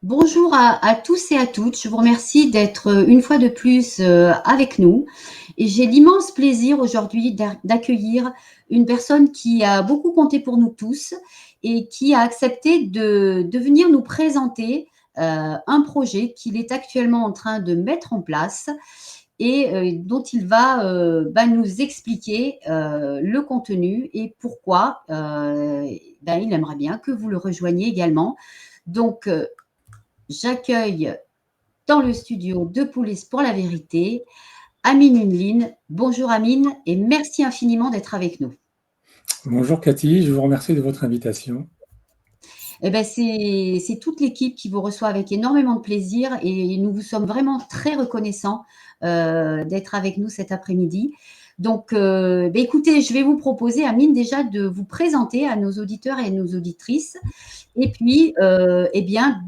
Bonjour à tous et à toutes. Je vous remercie d'être une fois de plus avec nous. Et j'ai l'immense plaisir aujourd'hui d'accueillir une personne qui a beaucoup compté pour nous tous et qui a accepté de venir nous présenter un projet qu'il est actuellement en train de mettre en place et dont il va nous expliquer le contenu et pourquoi il aimerait bien que vous le rejoigniez également. Donc, j'accueille dans le studio de Police pour la vérité, Amine Unline. Bonjour Amine et merci infiniment d'être avec nous. Bonjour Cathy, je vous remercie de votre invitation. C'est toute l'équipe qui vous reçoit avec énormément de plaisir et nous vous sommes vraiment très reconnaissants d'être avec nous cet après-midi. Donc, écoutez, je vais vous proposer, Amine, déjà de vous présenter à nos auditeurs et à nos auditrices et puis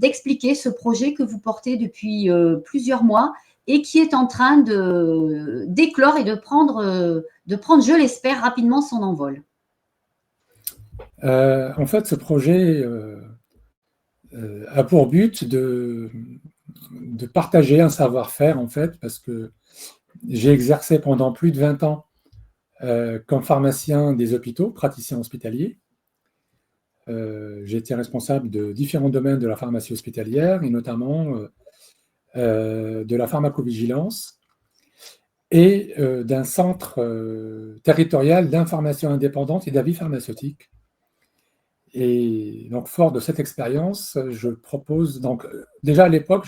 d'expliquer ce projet que vous portez depuis plusieurs mois et qui est en train d'éclore et de prendre, je l'espère, rapidement son envol. En fait, ce projet a pour but de partager un savoir-faire, en fait, parce que j'ai exercé pendant plus de 20 ans comme pharmacien des hôpitaux, praticien hospitalier. J'ai été responsable de différents domaines de la pharmacie hospitalière, et notamment de la pharmacovigilance et d'un centre territorial d'information indépendante et d'avis pharmaceutique. Et donc, fort de cette expérience, je propose, donc, déjà à l'époque,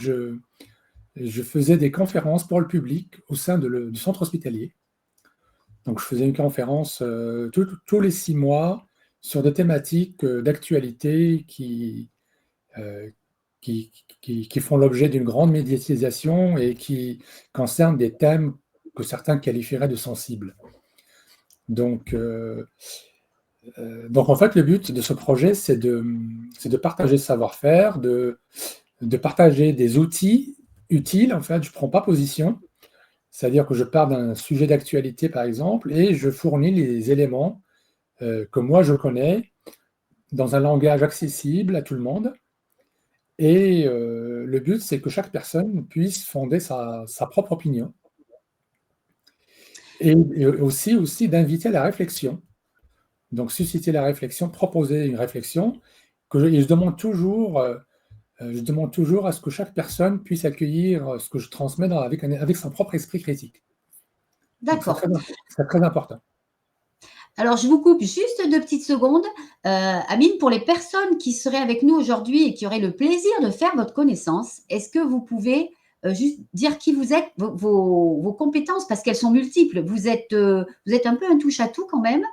je faisais des conférences pour le public au sein du centre hospitalier. Donc, je faisais une conférence tous les 6 mois sur des thématiques d'actualité euh, qui font l'objet d'une grande médiatisation et qui concernent des thèmes que certains qualifieraient de sensibles. Donc, en fait, le but de ce projet, c'est de partager ce savoir-faire, de partager des outils utiles. En fait, je ne prends pas position, c'est-à-dire que je pars d'un sujet d'actualité, par exemple, et je fournis les éléments que moi je connais dans un langage accessible à tout le monde. Et le but, c'est que chaque personne puisse fonder sa propre opinion et aussi d'inviter à la réflexion. Donc, susciter la réflexion, proposer une réflexion, et je demande toujours à ce que chaque personne puisse accueillir ce que je transmets avec son propre esprit critique. Donc, D'accord. c'est très important. Alors, je vous coupe juste 2 petites secondes. Amine, pour les personnes qui seraient avec nous aujourd'hui et qui auraient le plaisir de faire votre connaissance, est-ce que vous pouvez juste dire qui vous êtes, vos compétences, parce qu'elles sont multiples. Vous êtes un peu un touche-à-tout quand même.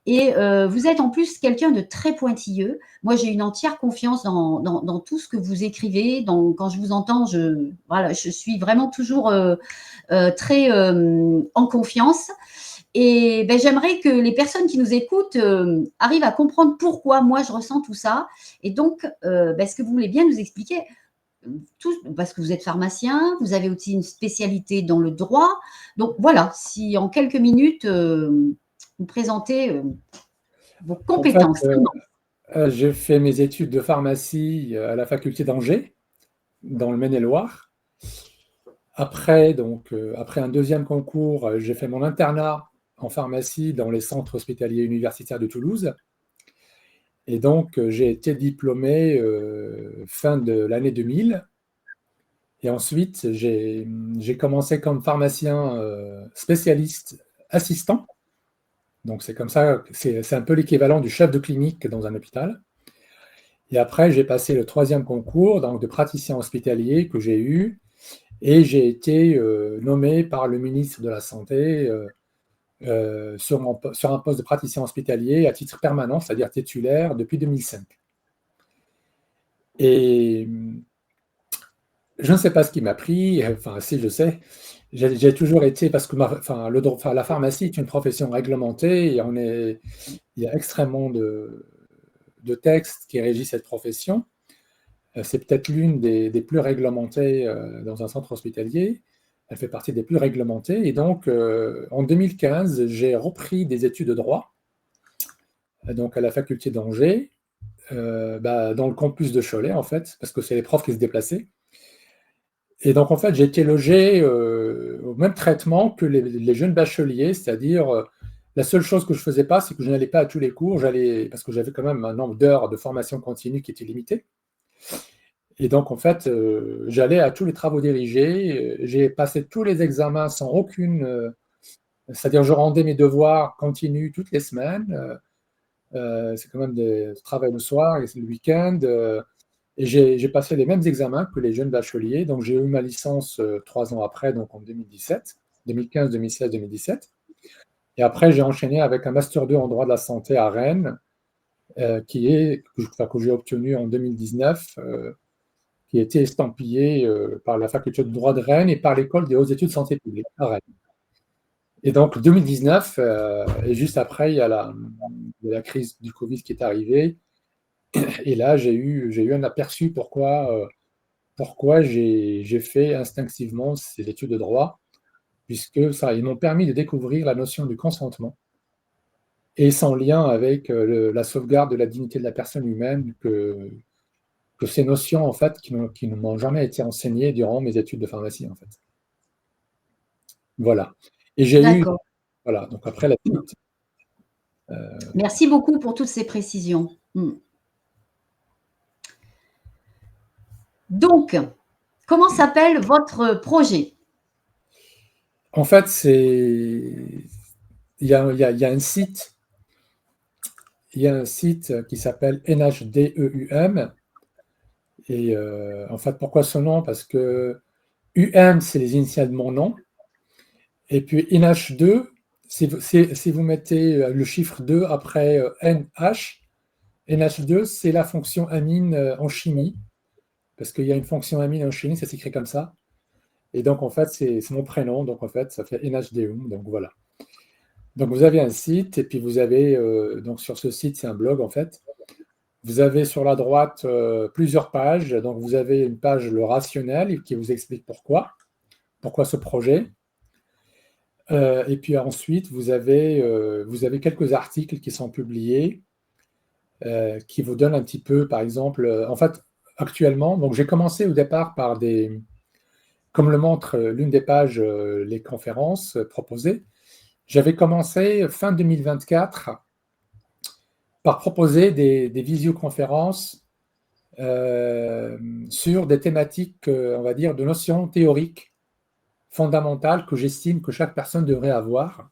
Et vous êtes en plus quelqu'un de très pointilleux. Moi, j'ai une entière confiance dans tout ce que vous écrivez. Quand je vous entends, je suis vraiment toujours très en confiance. Et j'aimerais que les personnes qui nous écoutent arrivent à comprendre pourquoi moi je ressens tout ça. Et donc, est-ce que vous voulez bien nous expliquer tout, parce que vous êtes pharmacien, vous avez aussi une spécialité dans le droit. Donc voilà, si en quelques minutes, vous présentez vos En fait, compétences. j'ai fait mes études de pharmacie à la faculté d'Angers, dans le Maine-et-Loire. Après un deuxième concours, j'ai fait mon internat en pharmacie dans les centres hospitaliers universitaires de Toulouse. Et donc, j'ai été diplômé fin de l'année 2000. Et ensuite, j'ai commencé comme pharmacien spécialiste assistant. Donc, c'est comme ça, c'est un peu l'équivalent du chef de clinique dans un hôpital. Et après, j'ai passé le troisième concours donc de praticien hospitalier que j'ai eu. Et j'ai été nommé par le ministre de la Santé sur un poste de praticien hospitalier à titre permanent, c'est-à-dire titulaire, depuis 2005. Et je ne sais pas ce qui m'a pris, enfin si je sais, j'ai toujours été, parce que la pharmacie est une profession réglementée et il y a extrêmement de textes qui régissent cette profession. C'est peut-être l'une des plus réglementées dans un centre hospitalier. Elle fait partie des plus réglementées. Et donc, en 2015, j'ai repris des études de droit donc à la faculté d'Angers. dans le campus de Cholet, en fait, parce que c'est les profs qui se déplaçaient. Et donc, en fait, j'ai été logé au même traitement que les jeunes bacheliers, c'est-à-dire, la seule chose que je ne faisais pas, c'est que je n'allais pas à tous les cours, parce que j'avais quand même un nombre d'heures de formation continue qui était limité. Et donc, en fait, j'allais à tous les travaux dirigés, j'ai passé tous les examens sans aucune... c'est-à-dire, je rendais mes devoirs continus toutes les semaines. C'est quand même du travail le soir et le week-end. Et j'ai passé les mêmes examens que les jeunes bacheliers. Donc, j'ai eu ma licence 3 ans après, donc en 2017, 2015, 2016, 2017. Et après, j'ai enchaîné avec un Master 2 en droit de la santé à Rennes, que j'ai obtenu en 2019, qui a été estampillé par la faculté de droit de Rennes et par l'école des hautes études santé publique à Rennes. Et donc, 2019, et juste après, il y a la crise du Covid qui est arrivée. Et là, j'ai eu un aperçu pourquoi j'ai fait instinctivement ces études de droit, puisque ils m'ont permis de découvrir la notion du consentement et son lien avec la sauvegarde de la dignité de la personne humaine, que ces notions, en fait, qui ne m'ont jamais été enseignées durant mes études de pharmacie, en fait. Voilà. Et j'ai eu... D'accord. Voilà, donc après la suite. Merci beaucoup pour toutes ces précisions. Donc, comment s'appelle votre projet? En fait, il y a un site qui s'appelle NHDEUM. Et en fait, pourquoi ce nom? Parce que UM, c'est les initiales de mon nom. Et puis NH2, si vous mettez le chiffre 2 après NH, NH2, c'est la fonction amine en chimie. Parce qu'il y a une fonction amine en chimie, ça s'écrit comme ça. Et donc, en fait, c'est mon prénom. Donc, en fait, ça fait NHDEUM. Donc, voilà. Donc, vous avez un site. Et puis, vous avez, donc sur ce site, c'est un blog, en fait. Vous avez sur la droite plusieurs pages. Donc, vous avez une page, le rationnel, qui vous explique pourquoi ce projet. Et puis ensuite, vous avez quelques articles qui sont publiés qui vous donnent un petit peu, par exemple, en fait, actuellement, donc j'ai commencé au départ par comme le montre l'une des pages, les conférences proposées. J'avais commencé fin 2024 par proposer des visioconférences sur des thématiques, on va dire, de notions théoriques fondamentales que j'estime que chaque personne devrait avoir.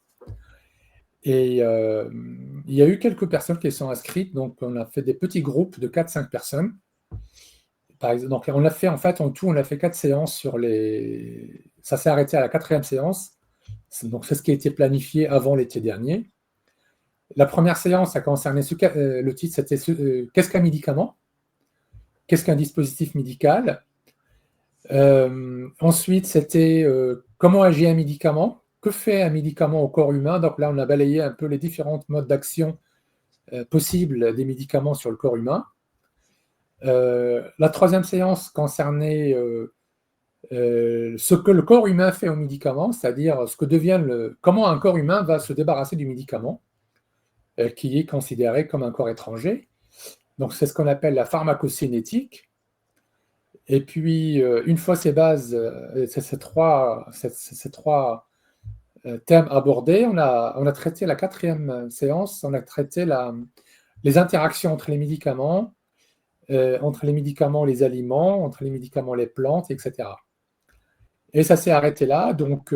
Et il y a eu quelques personnes qui sont inscrites, donc on a fait des petits groupes de 4-5 personnes. Par exemple, donc on a fait, en fait, en tout, on a fait 4 séances sur les... Ça s'est arrêté à la 4e séance. Donc c'est ce qui a été planifié avant l'été dernier. La première séance a concerné le titre, c'était qu'est-ce qu'un médicament? Qu'est-ce qu'un dispositif médical? Ensuite, c'était comment agit un médicament? Que fait un médicament au corps humain? Donc là, on a balayé un peu les différents modes d'action possibles des médicaments sur le corps humain. La 3e séance concernait ce que le corps humain fait au médicament, c'est-à-dire comment un corps humain va se débarrasser du médicament, qui est considéré comme un corps étranger. Donc c'est ce qu'on appelle la pharmacocinétique. Et puis, une fois ces bases, ces trois thèmes abordés, on a traité la 4e séance, on a traité les interactions entre les médicaments, les aliments, entre les médicaments, les plantes, etc. Et ça s'est arrêté là. Donc,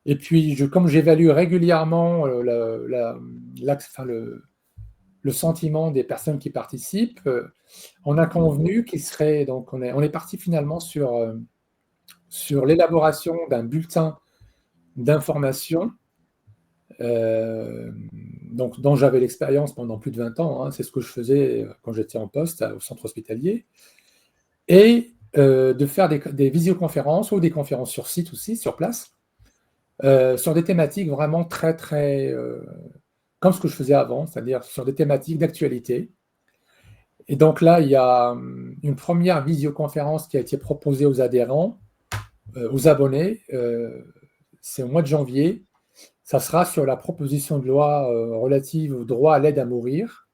et puis, comme j'évalue régulièrement le sentiment des personnes qui participent, on a convenu qu'il serait... Donc, on est parti finalement sur l'élaboration d'un bulletin d'information dont j'avais l'expérience pendant plus de 20 ans. C'est ce que je faisais quand j'étais en poste au centre hospitalier. Et de faire des visioconférences ou des conférences sur site aussi, sur place, sur des thématiques vraiment très, très... comme ce que je faisais avant, c'est-à-dire sur des thématiques d'actualité. Et donc là, il y a une première visioconférence qui a été proposée aux adhérents, aux abonnés. C'est au mois de janvier. Ça sera sur la proposition de loi relative au droit à l'aide à mourir.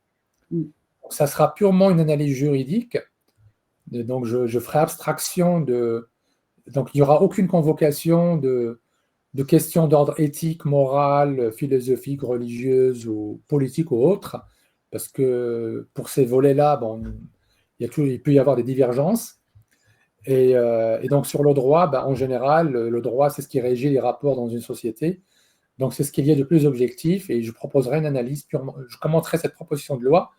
ça sera purement une analyse juridique. Donc, je ferai abstraction de… Donc, il n'y aura aucune convocation de questions d'ordre éthique, moral, philosophique, religieuse ou politique ou autre, parce que pour ces volets-là, bon, il peut y avoir des divergences. Et donc, sur le droit, en général, le droit, c'est ce qui régit les rapports dans une société. Donc, c'est ce qu'il y a de plus objectif et je proposerai une analyse purement… Je commenterai cette proposition de loi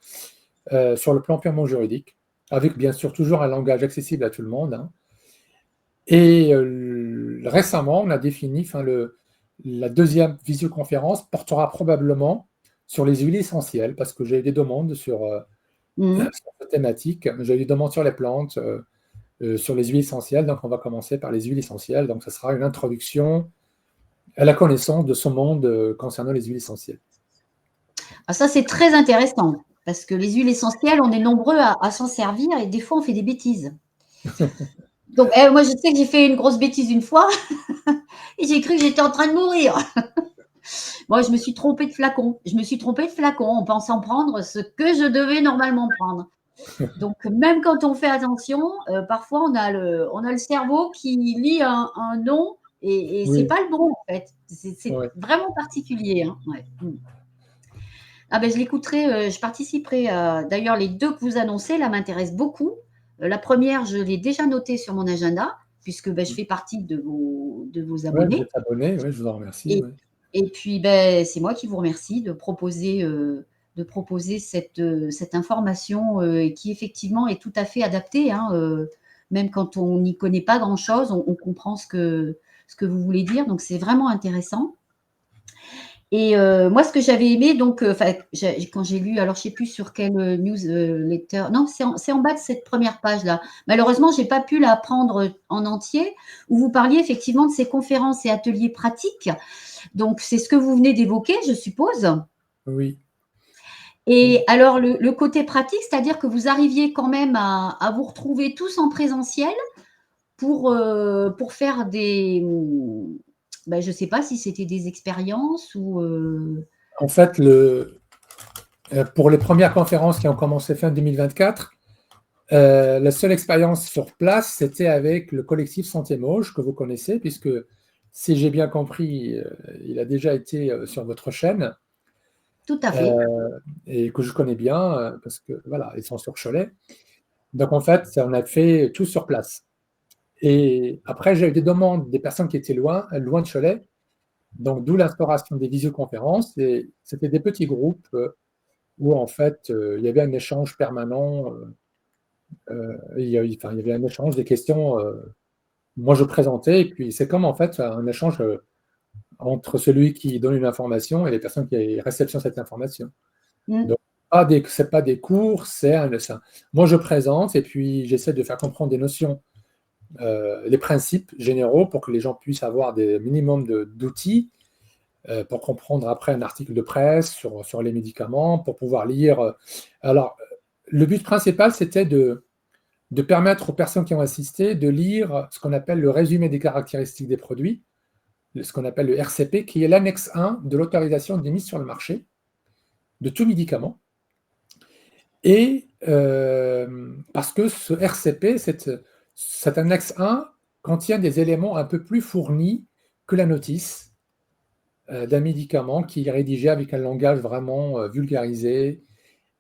sur le plan purement juridique, avec bien sûr toujours un langage accessible à tout le monde. Hein. Et récemment, on a défini, la deuxième visioconférence portera probablement sur les huiles essentielles, parce que j'ai eu des demandes sur cette thématique. J'ai eu des demandes sur les plantes, sur les huiles essentielles. Donc, on va commencer par les huiles essentielles. Donc, ça sera une introduction à la connaissance de ce monde concernant les huiles essentielles. Ah, ça, c'est très intéressant, parce que les huiles essentielles, on est nombreux à s'en servir et des fois, on fait des bêtises. Donc, moi, je sais que j'ai fait une grosse bêtise une fois et j'ai cru que j'étais en train de mourir. Moi, je me suis trompée de flacon. Je me suis trompée de flacon en pensant prendre ce que je devais normalement prendre. Donc, même quand on fait attention, parfois, on a le cerveau qui lit un nom et c'est Oui, pas le bon, en fait. C'est ouais. vraiment particulier. Hein. Ouais. Ah ben, je l'écouterai, je participerai. D'ailleurs, les deux que vous annoncez, là, m'intéressent beaucoup. La première, je l'ai déjà notée sur mon agenda, puisque je fais partie de vos Ouais, vous abonnés. êtes abonné, ouais, je vous en remercie. Et, Ouais. et puis, c'est moi qui vous remercie de proposer cette information qui, effectivement, est tout à fait adaptée. Hein, même quand on n'y connaît pas grand-chose, on comprend ce que vous voulez dire. Donc, c'est vraiment intéressant. Et moi, ce que j'avais aimé, donc, quand j'ai lu, alors je ne sais plus sur quelle newsletter, non, c'est en bas de cette première page-là. Malheureusement, je n'ai pas pu la prendre en entier, où vous parliez effectivement de ces conférences et ateliers pratiques. Donc, c'est ce que vous venez d'évoquer, je suppose. Oui. Et alors, le côté pratique, c'est-à-dire que vous arriviez quand même à vous retrouver tous en présentiel pour faire je ne sais pas si c'était des expériences ou… En fait, pour les premières conférences qui ont commencé fin 2024, la seule expérience sur place, c'était avec le collectif Santé Mauge, que vous connaissez, puisque, si j'ai bien compris, il a déjà été sur votre chaîne, Tout à fait. et que je connais bien, parce que, voilà, ils sont sur Cholet. Donc, en fait, on a fait tout sur place. Et après, j'ai eu des demandes des personnes qui étaient loin de Cholet, donc d'où l'instauration des visioconférences. Et c'était des petits groupes où, en fait, il y avait un échange permanent. Il y avait un échange des questions. Moi, je présentais, et puis c'est comme, en fait, un échange entre celui qui donne une information et les personnes qui réceptionnent cette information. Mm. Donc, ce n'est pas des cours, moi, je présente et puis j'essaie de faire comprendre des notions, les principes généraux pour que les gens puissent avoir des minimums d'outils pour comprendre après un article de presse sur les médicaments, pour pouvoir lire. Alors, le but principal, c'était de permettre aux personnes qui ont assisté de lire ce qu'on appelle le résumé des caractéristiques des produits, ce qu'on appelle le RCP, qui est l'annexe 1 de l'autorisation de mise sur le marché de tout médicament. Et parce que ce RCP, cette annexe 1, contient des éléments un peu plus fournis que la notice d'un médicament qui est rédigé avec un langage vraiment vulgarisé.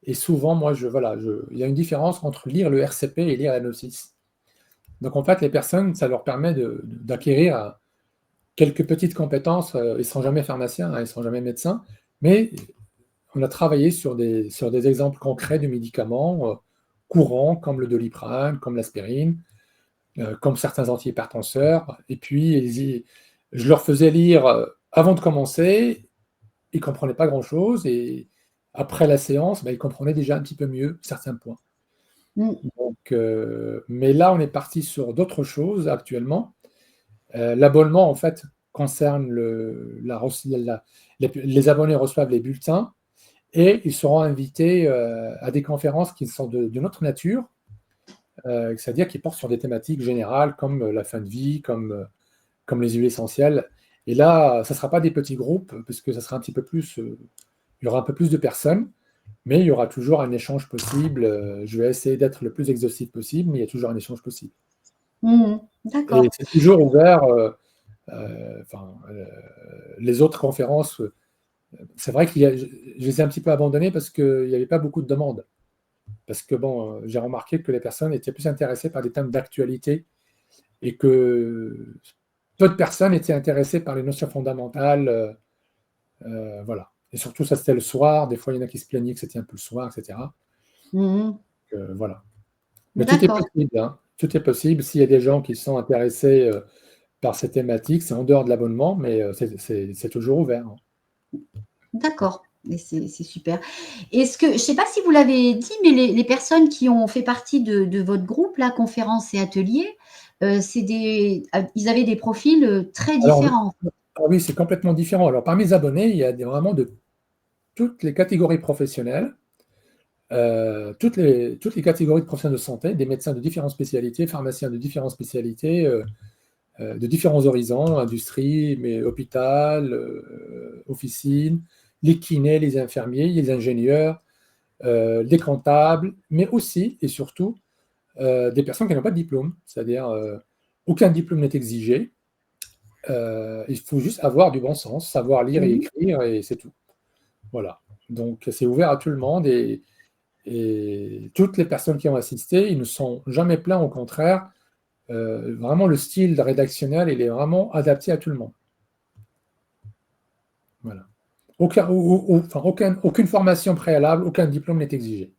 Et souvent, il y a une différence entre lire le RCP et lire la notice. Donc, en fait, les personnes, ça leur permet d'acquérir quelques petites compétences. Ils ne sont jamais pharmaciens, hein, ils ne sont jamais médecins, mais on a travaillé sur des exemples concrets de médicaments courants, comme le Doliprane, comme l'aspirine, comme certains antihypertenseurs. Et puis, je leur faisais lire avant de commencer, ils ne comprenaient pas grand-chose, et après la séance, ils comprenaient déjà un petit peu mieux certains points. Mm. Donc, mais là, on est parti sur d'autres choses actuellement. L'abonnement, en fait, concerne les abonnés reçoivent les bulletins et ils seront invités à des conférences qui sont de notre nature, c'est-à-dire qui portent sur des thématiques générales comme la fin de vie, comme les huiles essentielles. Et là, ça ne sera pas des petits groupes, puisque ça sera un petit peu plus, il y aura un peu plus de personnes. Mais il y aura toujours un échange possible. Je vais essayer d'être le plus exhaustif possible, mais il y a toujours un échange possible. Et D'accord. c'est toujours ouvert. Enfin, les autres conférences, c'est vrai que je les ai un petit peu abandonnées parce qu'il n'y avait pas beaucoup de demandes. Parce que bon, j'ai remarqué que les personnes étaient plus intéressées par des thèmes d'actualité et que peu de personnes étaient intéressées par les notions fondamentales. Voilà. Et surtout, ça c'était le soir. Des fois, il y en a qui se plaignaient que c'était un peu le soir, etc. Mhm. Voilà. Mais tout est D'accord. possible, hein. Tout est possible. S'il y a des gens qui sont intéressés par ces thématiques, c'est en dehors de l'abonnement, mais c'est toujours ouvert, hein. D'accord. Et c'est super. Est-ce que, je ne sais pas si vous l'avez dit, mais les personnes qui ont fait partie de votre groupe, la conférence et atelier, ils avaient des profils très Alors, différents. ah oui, c'est complètement différent. Alors, parmi les abonnés, il y a vraiment de toutes les catégories professionnelles, toutes les catégories de professionnels de santé, des médecins de différentes spécialités, pharmaciens de différentes spécialités, de différents horizons, industrie, mais hôpital, officine, les kinés, les infirmiers, les ingénieurs, les comptables, mais aussi et surtout des personnes qui n'ont pas de diplôme, c'est-à-dire aucun diplôme n'est exigé. Il faut juste avoir du bon sens, savoir lire et Mhm. écrire, et c'est tout. Voilà. Donc, c'est ouvert à tout le monde, et toutes les personnes qui ont assisté, ils ne sont jamais plaints, au contraire. Vraiment, le style rédactionnel, il est vraiment adapté à tout le monde. Voilà. Enfin, aucune formation préalable, aucun diplôme n'est exigé.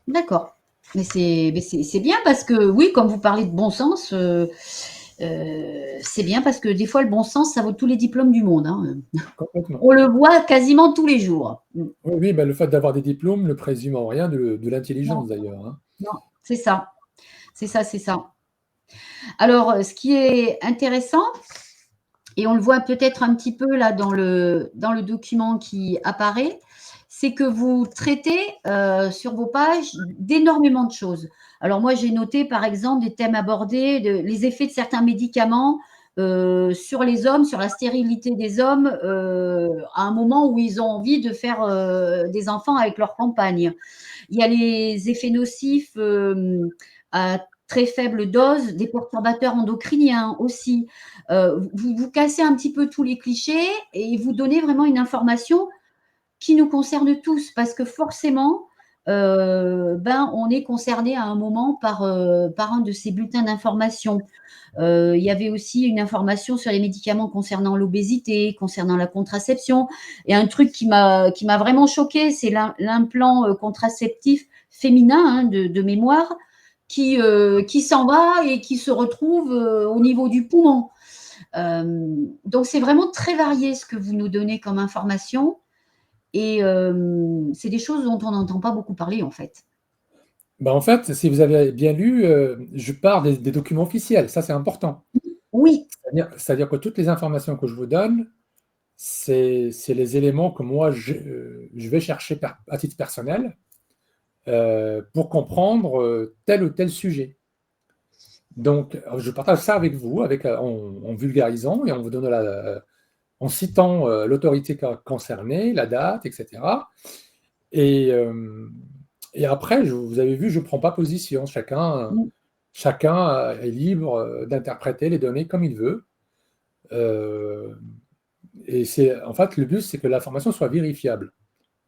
D'accord. Mais c'est bien parce que, oui, comme vous parlez de bon sens, c'est bien parce que des fois, le bon sens, ça vaut tous les diplômes du monde, hein. Complètement. On le voit quasiment tous les jours. Oui, oui, ben, le fait d'avoir des diplômes ne présume en rien de Non, l'intelligence, d'ailleurs, hein. non, c'est ça. C'est ça, c'est ça. Alors, ce qui est intéressant, et on le voit peut-être un petit peu là dans le document qui apparaît, c'est que vous traitez sur vos pages d'énormément de choses. Alors moi, j'ai noté par exemple des thèmes abordés, les effets de certains médicaments sur les hommes, sur la stérilité des hommes, à un moment où ils ont envie de faire des enfants avec leur compagne. Il y a les effets nocifs à très faible dose, des perturbateurs endocriniens aussi. Vous cassez un petit peu tous les clichés et vous donnez vraiment une information qui nous concerne tous, parce que forcément, on est concerné à un moment par un de ces bulletins d'information. Il y avait aussi une information sur les médicaments concernant l'obésité, concernant la contraception. Et un truc qui m'a vraiment choqué, c'est l'implant contraceptif féminin, hein, de mémoire, qui s'en va et qui se retrouve au niveau du poumon. Donc c'est vraiment très varié ce que vous nous donnez comme information. Et c'est des choses dont on n'entend pas beaucoup parler, en fait. Ben, en fait, si vous avez bien lu, je pars des documents officiels. Ça, c'est important. Oui. C'est-à-dire que toutes les informations que je vous donne, c'est les éléments que moi, je vais chercher à titre personnel pour comprendre tel ou tel sujet. Donc, je partage ça avec vous, en vulgarisant et en vous donnant en citant l'autorité concernée, la date, etc. Et, euh, et après, vous avez vu, je ne prends pas position. Chacun est libre d'interpréter les données comme il veut. Euh, en fait, le but, c'est que l'information soit vérifiable.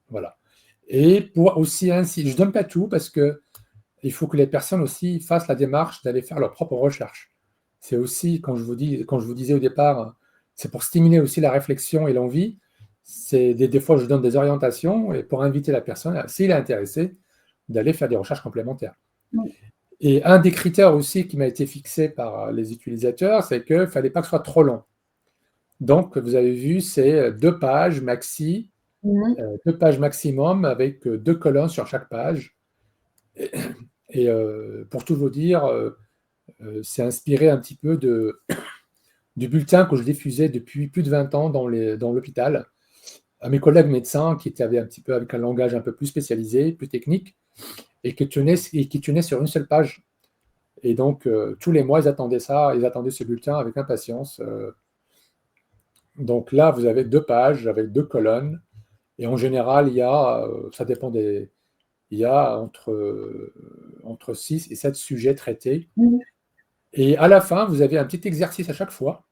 Voilà. Et pour aussi ainsi, je ne donne pas tout parce que il faut que les personnes aussi fassent la démarche d'aller faire leurs propres recherches. C'est aussi, quand je vous disais au départ, c'est pour stimuler aussi la réflexion et l'envie. C'est des fois, je donne des orientations et pour inviter la personne, s'il est intéressé, d'aller faire des recherches complémentaires. Et un des critères aussi qui m'a été fixé par les utilisateurs, c'est qu'il ne fallait pas que ce soit trop long. Donc, vous avez vu, c'est 2 pages maxi, Mhm. 2 pages maximum avec 2 colonnes sur chaque page. Et pour tout vous dire, c'est inspiré un petit peu du bulletin que je diffusais depuis plus de 20 ans dans l'hôpital, à mes collègues médecins qui avaient un petit peu avec un langage un peu plus spécialisé, plus technique, et qui tenaient sur une seule page. Et donc, tous les mois, ils attendaient ça, ils attendaient ce bulletin avec impatience. Donc là, vous avez 2 pages avec 2 colonnes, Et en général, ça dépend il y a entre 6 et 7 sujets traités. Mmh. Et à la fin, vous avez un petit exercice à chaque fois.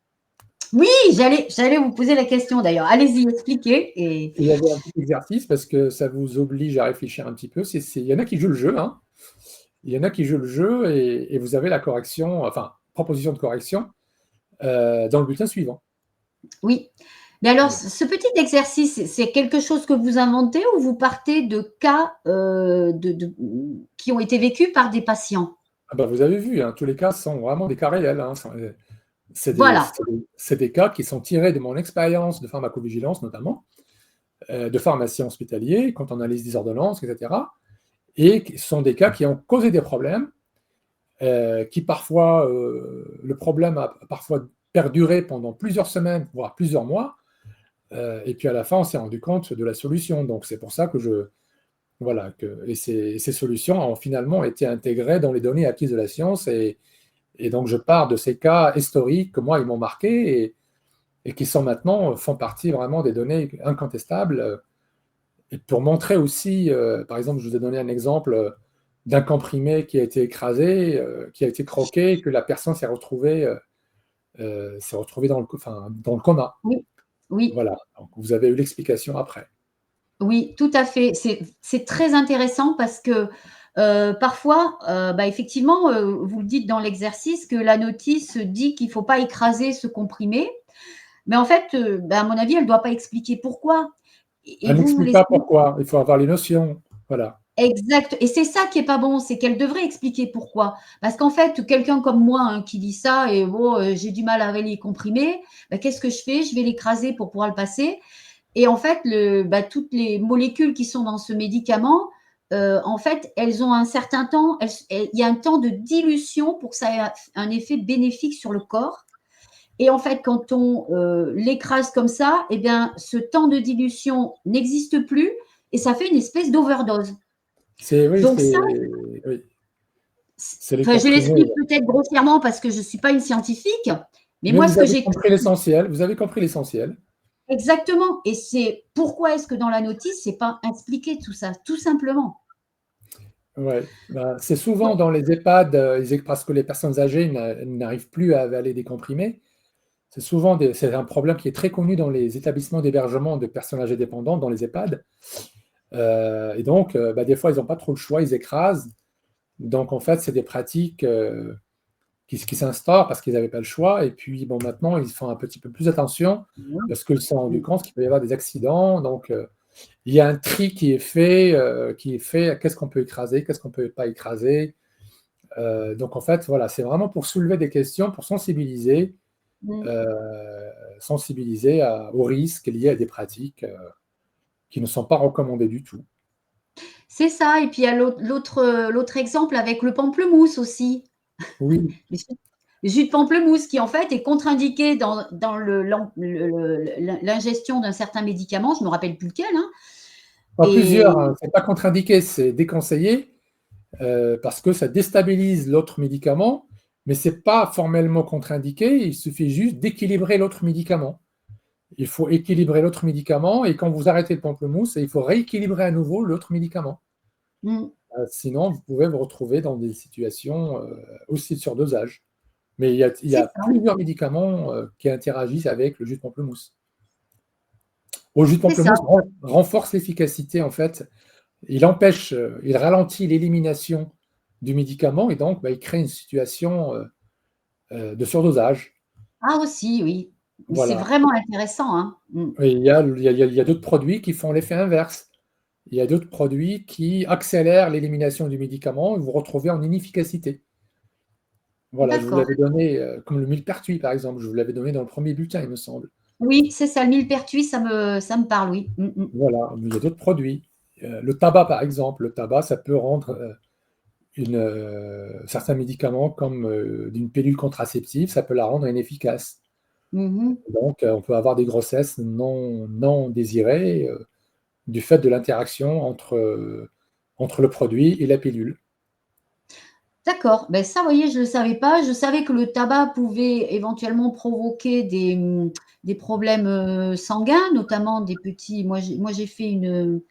Oui, j'allais vous poser la question d'ailleurs. Allez-y, expliquez et Et il y avait un petit exercice parce que ça vous oblige à réfléchir un petit peu. Il y en a qui jouent le jeu, hein. Il y en a qui jouent le jeu et vous avez la correction, enfin, proposition de correction dans le bulletin suivant. oui. Mais alors Voilà. ce petit exercice, c'est quelque chose que vous inventez ou vous partez de cas, qui ont été vécus par des patients? Ah bah, vous avez vu, hein, tous les cas sont vraiment des cas réels, hein. Voilà. C'est des cas qui sont tirés de mon expérience de pharmacovigilance notamment, de pharmacien hospitalier, quand on analyse des ordonnances, etc. Et ce sont des cas qui ont causé des problèmes, qui parfois, le problème a parfois perduré pendant plusieurs semaines, voire plusieurs mois, et puis à la fin, on s'est rendu compte de la solution. Donc c'est pour ça voilà, et ces solutions ont finalement été intégrées dans les données acquises de la science, et donc je pars de ces cas historiques que moi, ils m'ont marqué, et qui sont maintenant, font partie vraiment des données incontestables. Et pour montrer aussi, par exemple, je vous ai donné un exemple d'un comprimé qui a été écrasé, qui a été croqué, que la personne s'est retrouvée dans le coma. Oui, oui, Voilà, donc vous avez eu l'explication après. oui, tout à fait. C'est très intéressant parce que, parfois, bah, effectivement, vous le dites dans l'exercice que la notice dit qu'il ne faut pas écraser ce comprimé, mais en fait, bah, à mon avis, elle ne doit pas expliquer pourquoi et Elle vous n'explique pas l'expliquez. pourquoi, il faut avoir les notions. Voilà. Exact et c'est ça qui est pas bon, c'est qu'elle devrait expliquer pourquoi. Parce qu'en fait, quelqu'un comme moi, hein, qui lit ça et bon, j'ai du mal à avaler les comprimés, bah, qu'est-ce que je fais? Je vais l'écraser pour pouvoir le passer et en fait, bah, toutes les molécules qui sont dans ce médicament, en fait, elles ont un certain temps, il y a un temps de dilution pour que ça ait un effet bénéfique sur le corps et en fait, quand on, l'écrase comme ça et bien, ce temps de dilution n'existe plus et ça fait une espèce d'overdose. Oui, Donc ça, oui, c'est les enfin, je comprimés. l'explique peut-être grossièrement parce que je ne suis pas une scientifique, mais Mais moi, vous ce que avez j'ai compris l'essentiel, vous avez compris l'essentiel. exactement, et c'est pourquoi est-ce que dans la notice, c'est pas expliqué tout ça, tout simplement. Ouais. Ben, c'est souvent dans les EHPAD, parce que les personnes âgées n'arrivent plus à avaler des comprimés. C'est un problème qui est très connu dans les établissements d'hébergement de personnes âgées dépendantes, dans les EHPAD. Et donc, bah, des fois, ils n'ont pas trop le choix, ils écrasent. Donc, en fait, c'est des pratiques qui s'instaurent parce qu'ils n'avaient pas le choix. Et puis, bon, maintenant, ils font un petit peu plus attention Mmh. parce qu'ils se sont rendus Mmh. compte qu'il peut y avoir des accidents. Donc, il y a un tri qui est fait. Qu'est-ce qu'on peut écraser, qu'est-ce qu'on ne peut pas écraser. Donc, en fait, voilà, c'est vraiment pour soulever des questions, pour Mmh. sensibiliser aux risques liés à des pratiques qui ne sont pas recommandées du tout. C'est ça et puis il y a l'autre exemple avec le pamplemousse aussi. Oui, Le jus de pamplemousse qui, en fait, est contre-indiqué dans l'ingestion d'un certain médicament, je ne me rappelle plus lequel, hein pas plusieurs, et hein, c'est pas contre-indiqué, c'est déconseillé parce que ça déstabilise l'autre médicament, mais c'est pas formellement contre-indiqué, il suffit juste d'équilibrer l'autre médicament. Il faut équilibrer l'autre médicament et quand vous arrêtez le pamplemousse, il faut rééquilibrer à nouveau l'autre médicament. mmh, Sinon, vous pouvez vous retrouver dans des situations aussi de surdosage. Mais il y c'est a ça. plusieurs médicaments qui interagissent avec le jus de pamplemousse. Le jus de C'est ça. pamplemousse renforce l'efficacité, en fait. Il ralentit l'élimination du médicament et donc bah, il crée une situation de surdosage. Ah aussi, oui. C'est Voilà. vraiment intéressant, hein. Mmh. Et il y a d'autres produits qui font l'effet inverse. Il y a d'autres produits qui accélèrent l'élimination du médicament et vous vous retrouvez en inefficacité. Voilà, je vous D'accord. l'avais donné, comme le millepertuis, par exemple. Je vous l'avais donné dans le premier bulletin, il me semble. Oui, c'est ça, le millepertuis, ça me parle, oui. Mmh mh. Voilà, il y a d'autres produits. Le tabac, par exemple. Le tabac, ça peut rendre certains médicaments comme d'une pilule contraceptive, ça peut la rendre inefficace. Mmh mh. Donc, on peut avoir des grossesses non désirées du fait de l'interaction entre le produit et la pilule. D'accord. Ben ça, vous voyez, je ne le savais pas. Je savais que le tabac pouvait éventuellement provoquer des problèmes sanguins, notamment des petits. Moi, j'ai fait une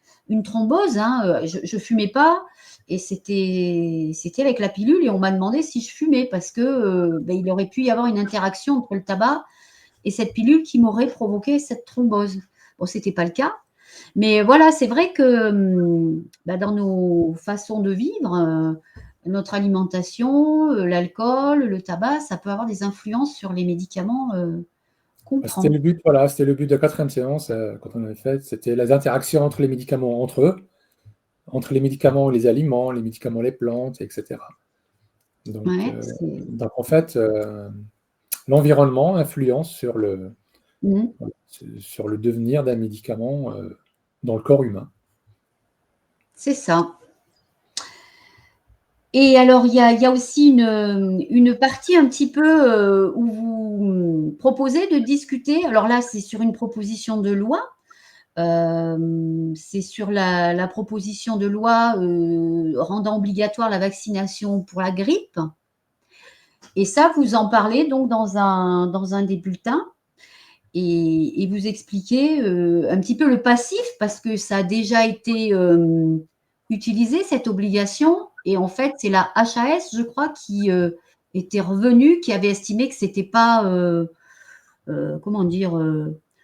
thrombose. Hein. Je fumais pas et c'était avec la pilule et on m'a demandé si je fumais parce que ben, il aurait pu y avoir une interaction entre le tabac et cette pilule qui m'aurait provoqué cette thrombose. Bon, c'était pas le cas. Mais voilà, c'est vrai que bah, dans nos façons de vivre, notre alimentation, l'alcool, le tabac, ça peut avoir des influences sur les médicaments qu'on Bah, c'était prend. le but, voilà, c'était le but de la quatrième séance, quand on avait fait, c'était les interactions entre les médicaments entre eux, entre les médicaments et les aliments, les médicaments, les plantes, etc. Donc, Ouais, euh, donc en fait, l'environnement influence mmh, sur le devenir d'un médicament dans le corps humain. c'est ça. Et alors, il y a aussi une partie un petit peu où vous proposez de discuter. Alors là, c'est sur une proposition de loi. C'est sur la proposition de loi rendant obligatoire la vaccination pour la grippe. Et ça, vous en parlez donc dans un des bulletins et vous expliquez un petit peu le passif parce que ça a déjà été utilisé, cette obligation. Et en fait, c'est la HAS, je crois, qui était revenue, qui avait estimé que c'était pas, comment dire,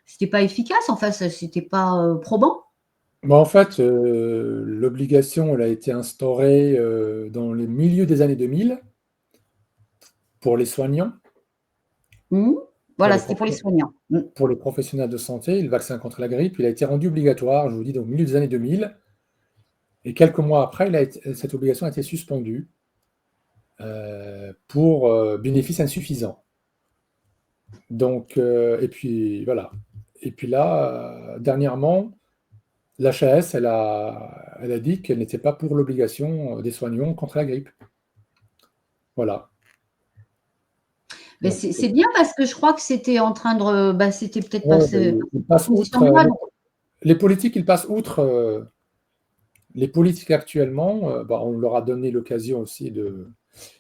c'était pas efficace, enfin, c'était pas probant. Bah, en fait, l'obligation, elle a été instaurée dans le milieu des années 2000 pour les soignants, Mmh. pour Voilà, les, c'était pour les prof- soignants. Mmh. pour les professionnels de santé. Le vaccin contre la grippe, il a été rendu obligatoire, je vous dis, dans le milieu des années 2000. Et quelques mois après, cette obligation a été suspendue pour bénéfice insuffisant. Donc, et puis voilà. Et puis là, dernièrement, l'HAS, elle a dit qu'elle n'était pas pour l'obligation des soignants contre la grippe. Voilà. Mais Donc, c'est bien parce que je crois que c'était en train de, bah, c'était peut-être pas ouais, ce ils passent proposition outre, de loi. Donc, les politiques, ils passent outre les politiques actuellement. Bah, on leur a donné l'occasion aussi de.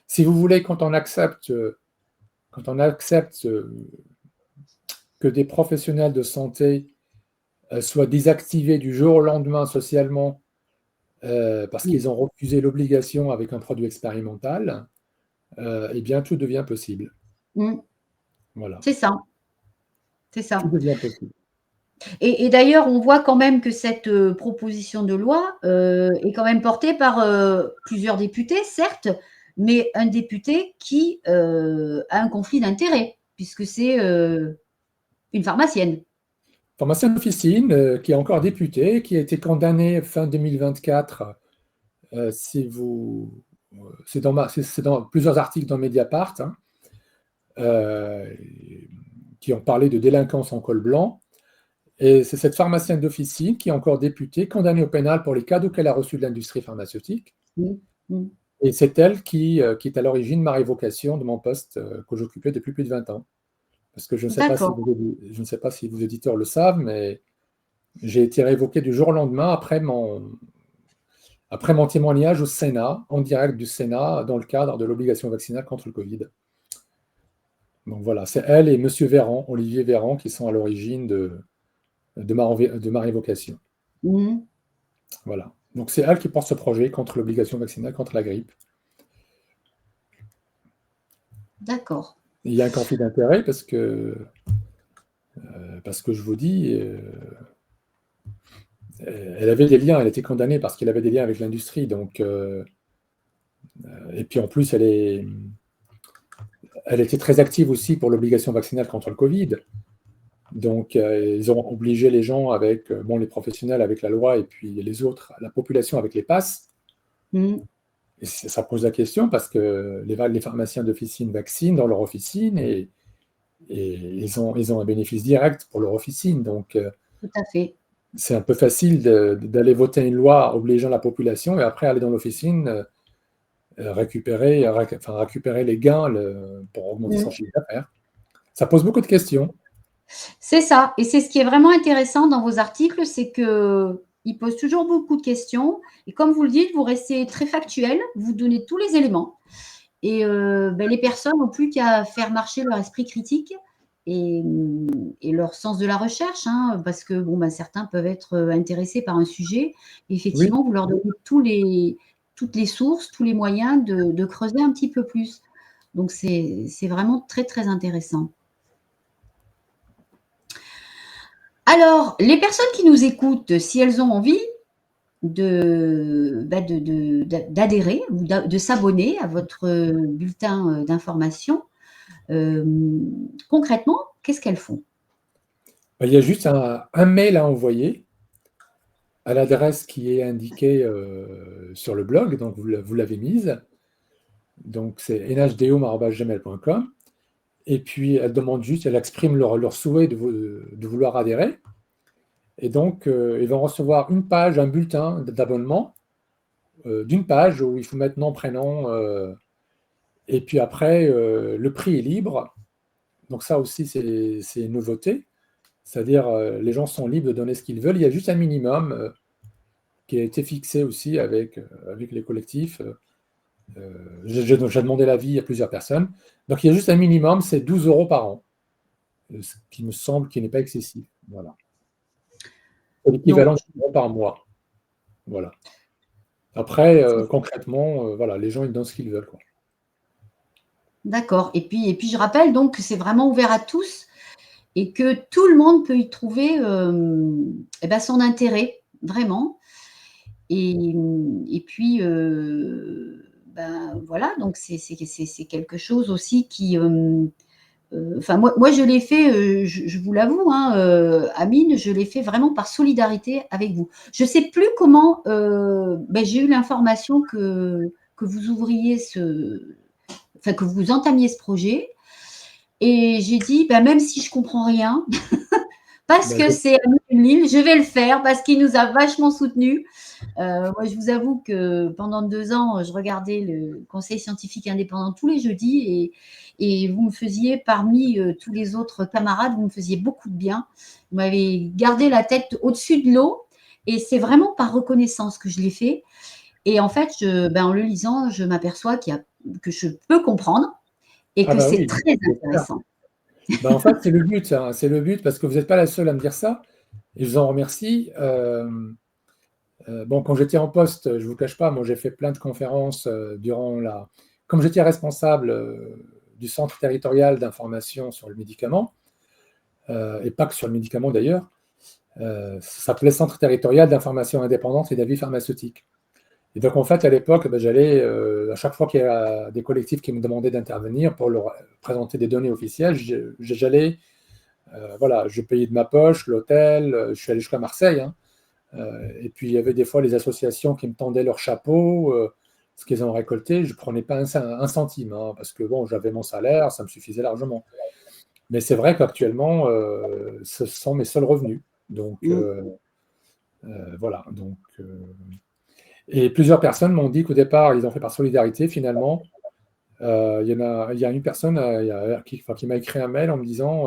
Si vous voulez, quand on accepte que des professionnels de santé soient désactivés du jour au lendemain socialement parce mmh, qu'ils ont refusé l'obligation avec un produit expérimental, eh bien, tout devient possible. mmh, Voilà. c'est ça, c'est Tout ça. devient possible. Et d'ailleurs, on voit quand même que cette proposition de loi est quand même portée par plusieurs députés, certes, mais un député qui a un conflit d'intérêts, puisque c'est une pharmacienne. Pharmacien d'officine, qui est encore député, qui a été condamné fin 2024. Si vous, c'est dans plusieurs articles dans Mediapart, hein, euh, qui ont parlé de délinquance en col blanc. Et c'est cette pharmacienne d'officine qui est encore députée, condamnée au pénal pour les cadeaux qu'elle a reçus de l'industrie pharmaceutique. Mmh, mmh. Et c'est elle qui est à l'origine de ma révocation de mon poste que j'occupais depuis plus de 20 ans. Parce que je ne sais pas si D'accord. je ne sais pas si vos éditeurs le savent, mais j'ai été révoqué du jour au lendemain après mon témoignage au Sénat, en direct du Sénat, dans le cadre de l'obligation vaccinale contre le Covid. Donc voilà, c'est elle et M. Véran, Olivier Véran, qui sont à l'origine de ma révocation. Mmh. Voilà. Donc c'est elle qui porte ce projet contre l'obligation vaccinale contre la grippe. D'accord. Et il y a un conflit d'intérêts parce que je vous dis, elle avait des liens, elle a été condamnée parce qu'elle avait des liens avec l'industrie. Donc, et puis en plus, elle était très active aussi pour l'obligation vaccinale contre le Covid. Donc, ils ont obligé les gens avec, les professionnels avec la loi et puis les autres, la population avec les passes. Mmh. Et ça pose la question parce que les pharmaciens d'officine vaccinent dans leur officine et ils ont un bénéfice direct pour leur officine. Donc, Tout à fait. c'est un peu facile d'aller voter une loi obligeant la population et après aller dans l'officine récupérer les gains pour augmenter son Mmh. chiffre d'affaires. Ça pose beaucoup de questions. C'est ça et c'est ce qui est vraiment intéressant dans vos articles, c'est qu'il il pose toujours beaucoup de questions. Et comme vous le dites, vous restez très factuel, vous donnez tous les éléments. Et les personnes n'ont plus qu'à faire marcher leur esprit critique et, et leur sens de la recherche, hein, parce que certains peuvent être intéressés par un sujet. Et Oui, effectivement, vous leur donnez toutes les sources, tous les moyens de creuser un petit peu plus. Donc, c'est vraiment très, très intéressant. Alors, les personnes qui nous écoutent, si elles ont envie d'adhérer ou de s'abonner à votre bulletin d'information, concrètement, qu'est-ce qu'elles font? il y a juste un mail à envoyer à l'adresse qui est indiquée sur le blog, donc vous l'avez mise. Donc c'est nhdium@gmail.com. Et puis elle demande juste, elle exprime leur souhait de vouloir adhérer. Et donc ils vont recevoir une page, un bulletin d'abonnement d'une page où il faut mettre nom, prénom. Et puis après, le prix est libre. Donc ça aussi, c'est une nouveauté. C'est-à-dire, les gens sont libres de donner ce qu'ils veulent. Il y a juste un minimum qui a été fixé aussi avec les collectifs. J'ai demandé l'avis à plusieurs personnes. Donc, il y a juste un minimum, c'est 12 euros par an, ce qui me semble qui n'est pas excessif. Voilà. C'est Donc, l'équivalent de 12 euros par mois. Voilà. Après, c'est concrètement, voilà, les gens, ils donnent ce qu'ils veulent, quoi. d'accord. Et puis, je rappelle donc que c'est vraiment ouvert à tous et que tout le monde peut y trouver son intérêt, vraiment. Et puis, voilà, donc c'est quelque chose aussi qui, moi, je l'ai fait, je vous l'avoue, hein, Amine, je l'ai fait vraiment par solidarité avec vous. Je ne sais plus comment, j'ai eu l'information que vous ouvriez que vous entamiez ce projet. Et j'ai dit, même si je comprends rien, parce Ben, que c'est Amine Lille, je vais le faire parce qu'il nous a vachement soutenus. Moi, je vous avoue que pendant 2 ans, je regardais le conseil scientifique indépendant tous les jeudis et vous me faisiez, parmi tous les autres camarades, vous me faisiez beaucoup de bien. Vous m'avez gardé la tête au-dessus de l'eau et c'est vraiment par reconnaissance que je l'ai fait. Et en fait, en le lisant, je m'aperçois que je peux comprendre et ah que bah c'est oui, très c'est clair. intéressant. Ben, en fait, c'est le but, hein, c'est le but parce que vous n'êtes pas la seule à me dire ça. Et je vous en remercie. Bon, quand j'étais en poste, je ne vous cache pas, moi j'ai fait plein de conférences durant la. Comme j'étais responsable du centre territorial d'information sur le médicament, et pas que sur le médicament d'ailleurs, ça s'appelait Centre territorial d'information indépendante et d'avis pharmaceutique. Et donc en fait, à l'époque, j'allais, à chaque fois qu'il y a des collectifs qui me demandaient d'intervenir pour leur présenter des données officielles, j'allais, voilà, je payais de ma poche l'hôtel, je suis allé jusqu'à Marseille, hein. Et puis, il y avait des fois les associations qui me tendaient leur chapeau, ce qu'ils ont récolté. Je ne prenais pas un centime, hein, parce que bon, j'avais mon salaire, ça me suffisait largement. Mais c'est vrai qu'actuellement, ce sont mes seuls revenus. Donc, Mm. voilà. Et plusieurs personnes m'ont dit qu'au départ, ils ont fait par solidarité. Finalement, il y a une personne qui m'a écrit un mail en me disant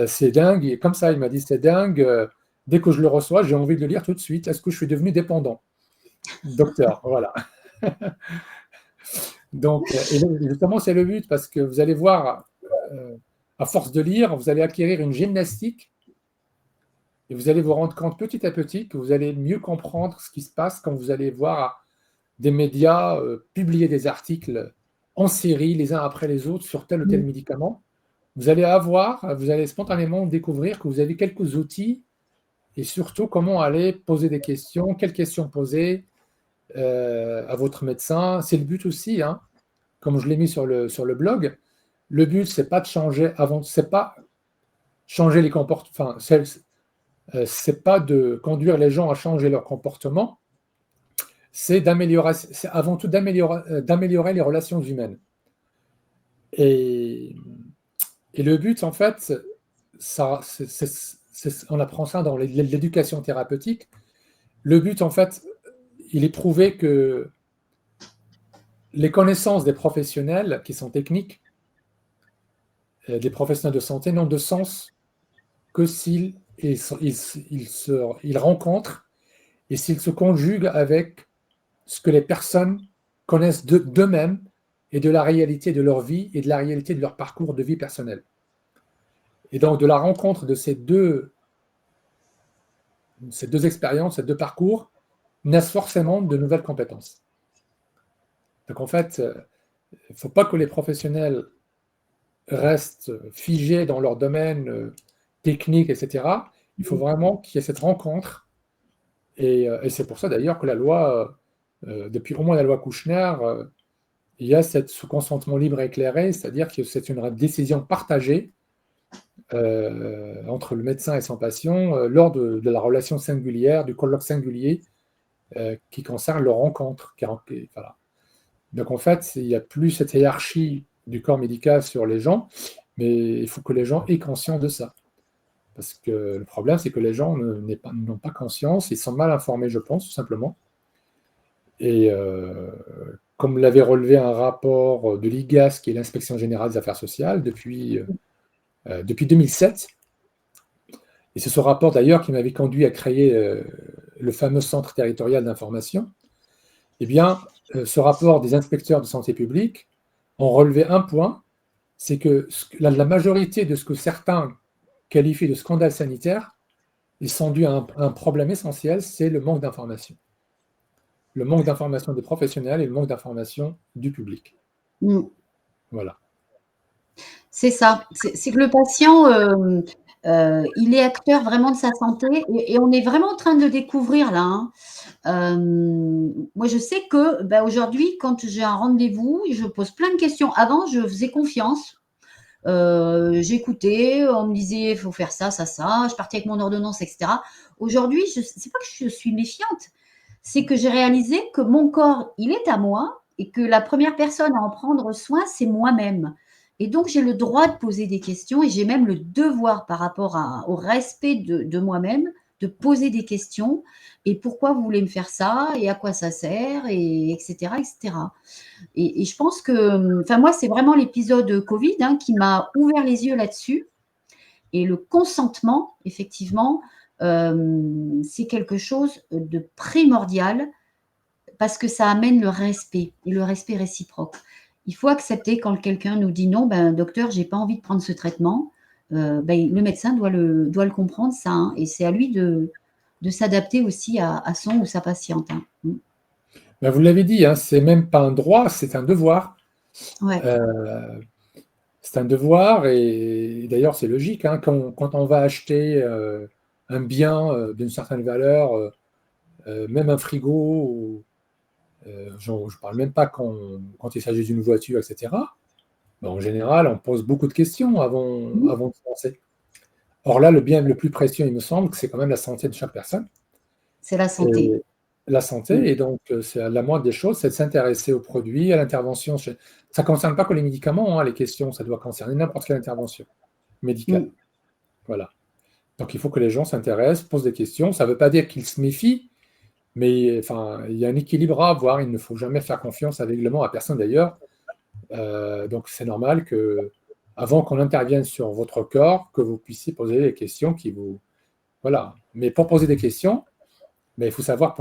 c'est dingue. Et comme ça, il m'a dit c'est dingue. Dès que je le reçois, j'ai envie de le lire tout de suite. Est-ce que je suis devenu dépendant? Docteur, voilà. Donc, et justement, c'est le but parce que vous allez voir, à force de lire, vous allez acquérir une gymnastique et vous allez vous rendre compte petit à petit que vous allez mieux comprendre ce qui se passe quand vous allez voir des médias publier des articles en série, les uns après les autres, sur tel ou tel Mm. médicament. Vous allez spontanément découvrir que vous avez quelques outils et surtout comment aller poser des questions, quelles questions poser à votre médecin. C'est le but aussi, hein, comme je l'ai mis sur le blog. Le but, c'est pas de changer avant, c'est pas changer les comportements, enfin, c'est pas de conduire les gens à changer leur comportement, c'est avant tout d'améliorer les relations humaines. Et, et le but, en fait, ça, on apprend ça dans l'éducation thérapeutique. Le but, en fait, il est prouvé que les connaissances des professionnels qui sont techniques, des professionnels de santé, n'ont de sens que s'ils ils rencontrent et s'il se conjugue avec ce que les personnes connaissent d'eux-mêmes et de la réalité de leur vie et de la réalité de leur parcours de vie personnel. Et donc, de la rencontre de ces deux expériences, ces deux parcours, naissent forcément de nouvelles compétences. Donc, en fait, il ne faut pas que les professionnels restent figés dans leur domaine technique, etc. Il faut vraiment qu'il y ait cette rencontre. Et c'est pour ça, d'ailleurs, que la loi, depuis au moins la loi Kouchner, il y a ce consentement libre et éclairé, c'est-à-dire que c'est une décision partagée entre le médecin et son patient lors de la relation singulière, du colloque singulier qui concerne leur rencontre. Voilà. Donc en fait, il n'y a plus cette hiérarchie du corps médical sur les gens, mais il faut que les gens aient conscience de ça. Parce que le problème, c'est que les gens n'ont pas conscience, ils sont mal informés, je pense, tout simplement. Et comme l'avait relevé un rapport de l'IGAS, qui est l'Inspection générale des affaires sociales, depuis 2007, et c'est ce rapport d'ailleurs qui m'avait conduit à créer le fameux centre territorial d'information, eh bien, ce rapport des inspecteurs de santé publique ont relevé un point, c'est que la majorité de ce que certains qualifient de scandale sanitaire, ils sont dus à un problème essentiel, c'est le manque d'information. Le manque d'information des professionnels et le manque d'information du public. Voilà. C'est ça. C'est que le patient, il est acteur vraiment de sa santé et on est vraiment en train de le découvrir là, hein. Moi, je sais que aujourd'hui, quand j'ai un rendez-vous, je pose plein de questions. Avant, je faisais confiance. J'écoutais, on me disait il faut faire ça, ça, ça. Je partais avec mon ordonnance, etc. Aujourd'hui, c'est pas que je suis méfiante, c'est que j'ai réalisé que mon corps, il est à moi et que la première personne à en prendre soin, c'est moi-même. Et donc, j'ai le droit de poser des questions et j'ai même le devoir par rapport au respect de moi-même de poser des questions. Et pourquoi vous voulez me faire ça et à quoi ça sert et etc. etc. Et je pense que, enfin moi, c'est vraiment l'épisode Covid qui m'a ouvert les yeux là-dessus. Et le consentement, effectivement, c'est quelque chose de primordial parce que ça amène le respect et le respect réciproque. Il faut accepter quand quelqu'un nous dit non, docteur, j'ai pas envie de prendre ce traitement. Le médecin doit le comprendre ça, hein, et c'est à lui de s'adapter aussi à son ou sa patiente. Vous l'avez dit, hein, c'est même pas un droit, c'est un devoir. Ouais. C'est un devoir et d'ailleurs c'est logique, hein, quand on va acheter un bien d'une certaine valeur, même un frigo, je ne parle même pas quand il s'agit d'une voiture, etc. En général, on pose beaucoup de questions avant de se lancer. Or là, le bien le plus précieux, il me semble, que c'est quand même la santé de chaque personne. C'est la santé. Et la santé, et donc c'est la moindre des choses, c'est de s'intéresser aux produits, à l'intervention. Ça ne concerne pas que les médicaments, hein, les questions, ça doit concerner n'importe quelle intervention médicale. Voilà. Donc il faut que les gens s'intéressent, posent des questions. Ça ne veut pas dire qu'ils se méfient, mais enfin, il y a un équilibre à avoir. Il ne faut jamais faire confiance aveuglément à personne d'ailleurs. Donc c'est normal que, avant qu'on intervienne sur votre corps, que vous puissiez poser des questions qui vous... Voilà. Mais pour poser des questions, il faut savoir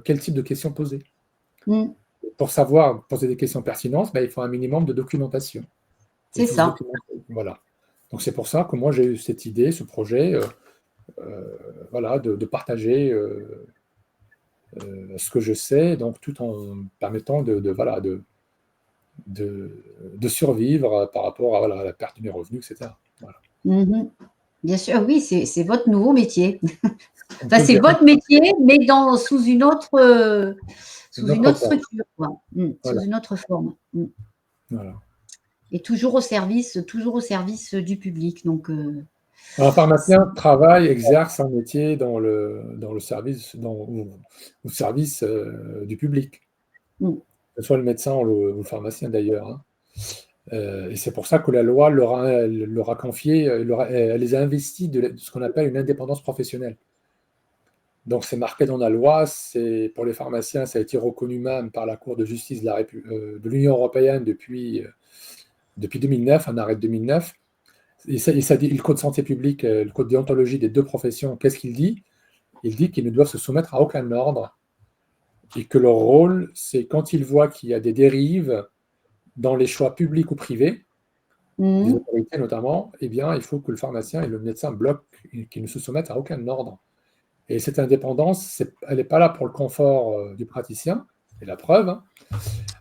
quel type de questions poser. Pour savoir poser des questions pertinentes, il faut un minimum de documentation. C'est ça. Voilà. Donc c'est pour ça que moi j'ai eu cette idée, ce projet, de partager ce que je sais, donc tout en permettant de survivre par rapport à la perte de mes revenus, etc. Voilà. Bien sûr, oui, c'est votre nouveau métier. Enfin, c'est votre métier, mais sous une autre structure, quoi. Sous une autre forme. Voilà. Et toujours au service du public. Donc, un pharmacien travaille, exerce un métier dans le service, au service du public. Que ce soit le médecin ou le pharmacien d'ailleurs. Hein. Et c'est pour ça que la loi leur a confié, elle les a investis de ce qu'on appelle une indépendance professionnelle. Donc c'est marqué dans la loi, pour les pharmaciens, ça a été reconnu même par la Cour de justice de l'Union européenne depuis 2009, un arrêt de 2009. Et ça dit, le code santé publique, le code déontologie des deux professions, qu'est-ce qu'il dit? il dit qu'ils ne doivent se soumettre à aucun ordre et que leur rôle, c'est quand ils voient qu'il y a des dérives dans les choix publics ou privés, des Mhm. autorités notamment, eh bien, il faut que le pharmacien et le médecin bloquent et qu'ils ne se soumettent à aucun ordre. Et cette indépendance, elle n'est pas là pour le confort du praticien, et la preuve, hein.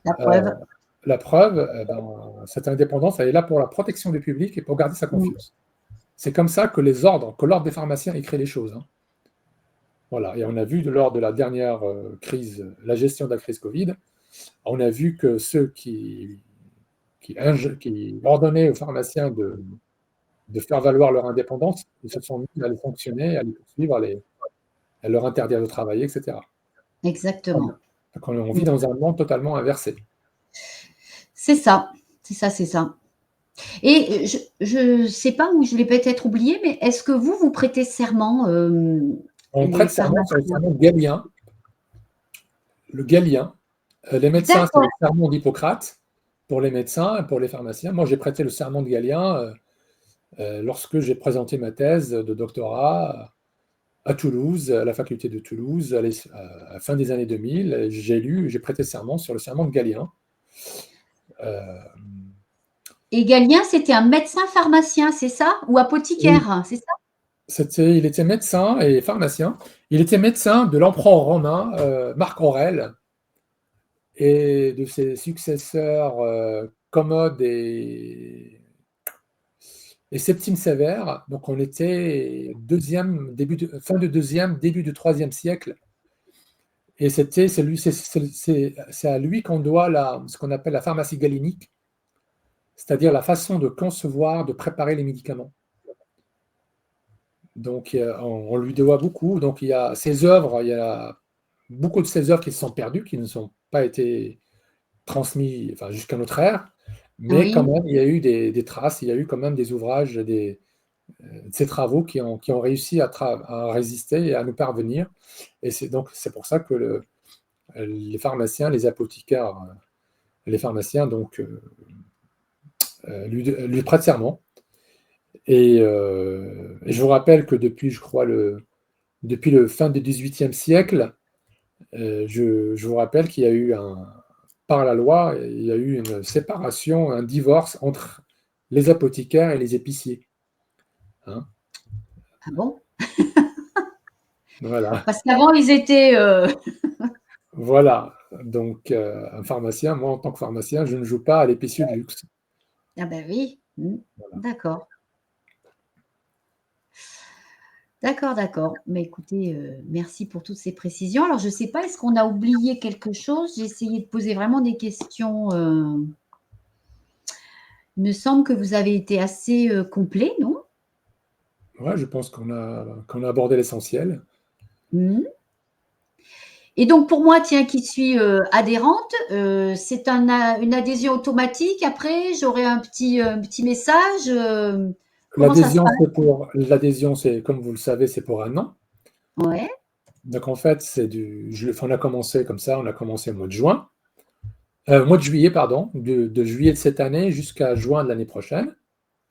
La Euh, preuve. la preuve, cette indépendance, elle est là pour la protection du public et pour garder sa Mhm. confiance. C'est comme ça que l'ordre des pharmaciens écrit les choses, hein. Voilà. Et on a vu lors de la dernière crise, la gestion de la crise Covid, on a vu que ceux qui ordonnaient aux pharmaciens de faire valoir leur indépendance, ils se sont mis à les fonctionner, à les poursuivre, à leur interdire de travailler, etc. Voilà. Exactement. Donc on vit Mhm. dans un monde totalement inversé. C'est ça. C'est ça, c'est ça. Et je ne sais pas, ou je l'ai peut-être oublié, mais est-ce que vous prêtez serment, On les prête serment sur le pharmaciens? serment galien. Le galien, les médecins, c'est le D'accord. serment d'Hippocrate pour les médecins et pour les pharmaciens. Moi, j'ai prêté le serment de Galien lorsque j'ai présenté ma thèse de doctorat à Toulouse, à la faculté de Toulouse, à la fin des années 2000. J'ai prêté serment sur le serment de Galien. Euh, Et Galien, c'était un médecin pharmacien, c'est ça? Ou oui, apothicaire, c'est ça? il était médecin et pharmacien. Il était médecin de l'empereur romain Marc Aurèle et de ses successeurs Commode et Septime Sévère. Donc on était fin de deuxième, début du troisième siècle. Et c'est à lui qu'on doit ce qu'on appelle la pharmacie galénique, c'est-à-dire la façon de concevoir, de préparer les médicaments. Donc on lui doit beaucoup. Donc il y a ses œuvres, il y a beaucoup de ses œuvres qui se sont perdues, qui ne sont pas été transmises enfin, jusqu'à notre ère. Mais quand Oui. même, il y a eu des traces, il y a eu quand même des ouvrages, de ces travaux qui ont réussi à résister et à nous parvenir. Et c'est pour ça que les pharmaciens, les apothicaires, les pharmaciens donc, lui prêtent serment. Et je vous rappelle que depuis le fin du XVIIIe siècle, je vous rappelle qu'il y a eu par la loi, il y a eu une séparation, un divorce entre les apothicaires et les épiciers, hein. Ah bon? Voilà. Parce qu'avant, ils étaient. Voilà. Donc, un pharmacien, moi, en tant que pharmacien, je ne joue pas à l'épicier de luxe. Ah ben oui. Voilà. D'accord. D'accord, d'accord. Mais écoutez, merci pour toutes ces précisions. Alors, je ne sais pas, est-ce qu'on a oublié quelque chose? J'ai essayé de poser vraiment des questions. Il me semble que vous avez été assez complet, non? Ouais, je pense qu'on a abordé l'essentiel. Mhm. Et donc, pour moi, tiens, qui suis adhérente, c'est une adhésion automatique. Après, j'aurai un petit message. Comment ça se passe? L'adhésion, c'est, comme vous le savez, c'est pour un an. Ouais, Donc, en fait, on a commencé comme ça, on a commencé au mois de juin, mois de juillet, pardon, de juillet de cette année jusqu'à juin de l'année prochaine.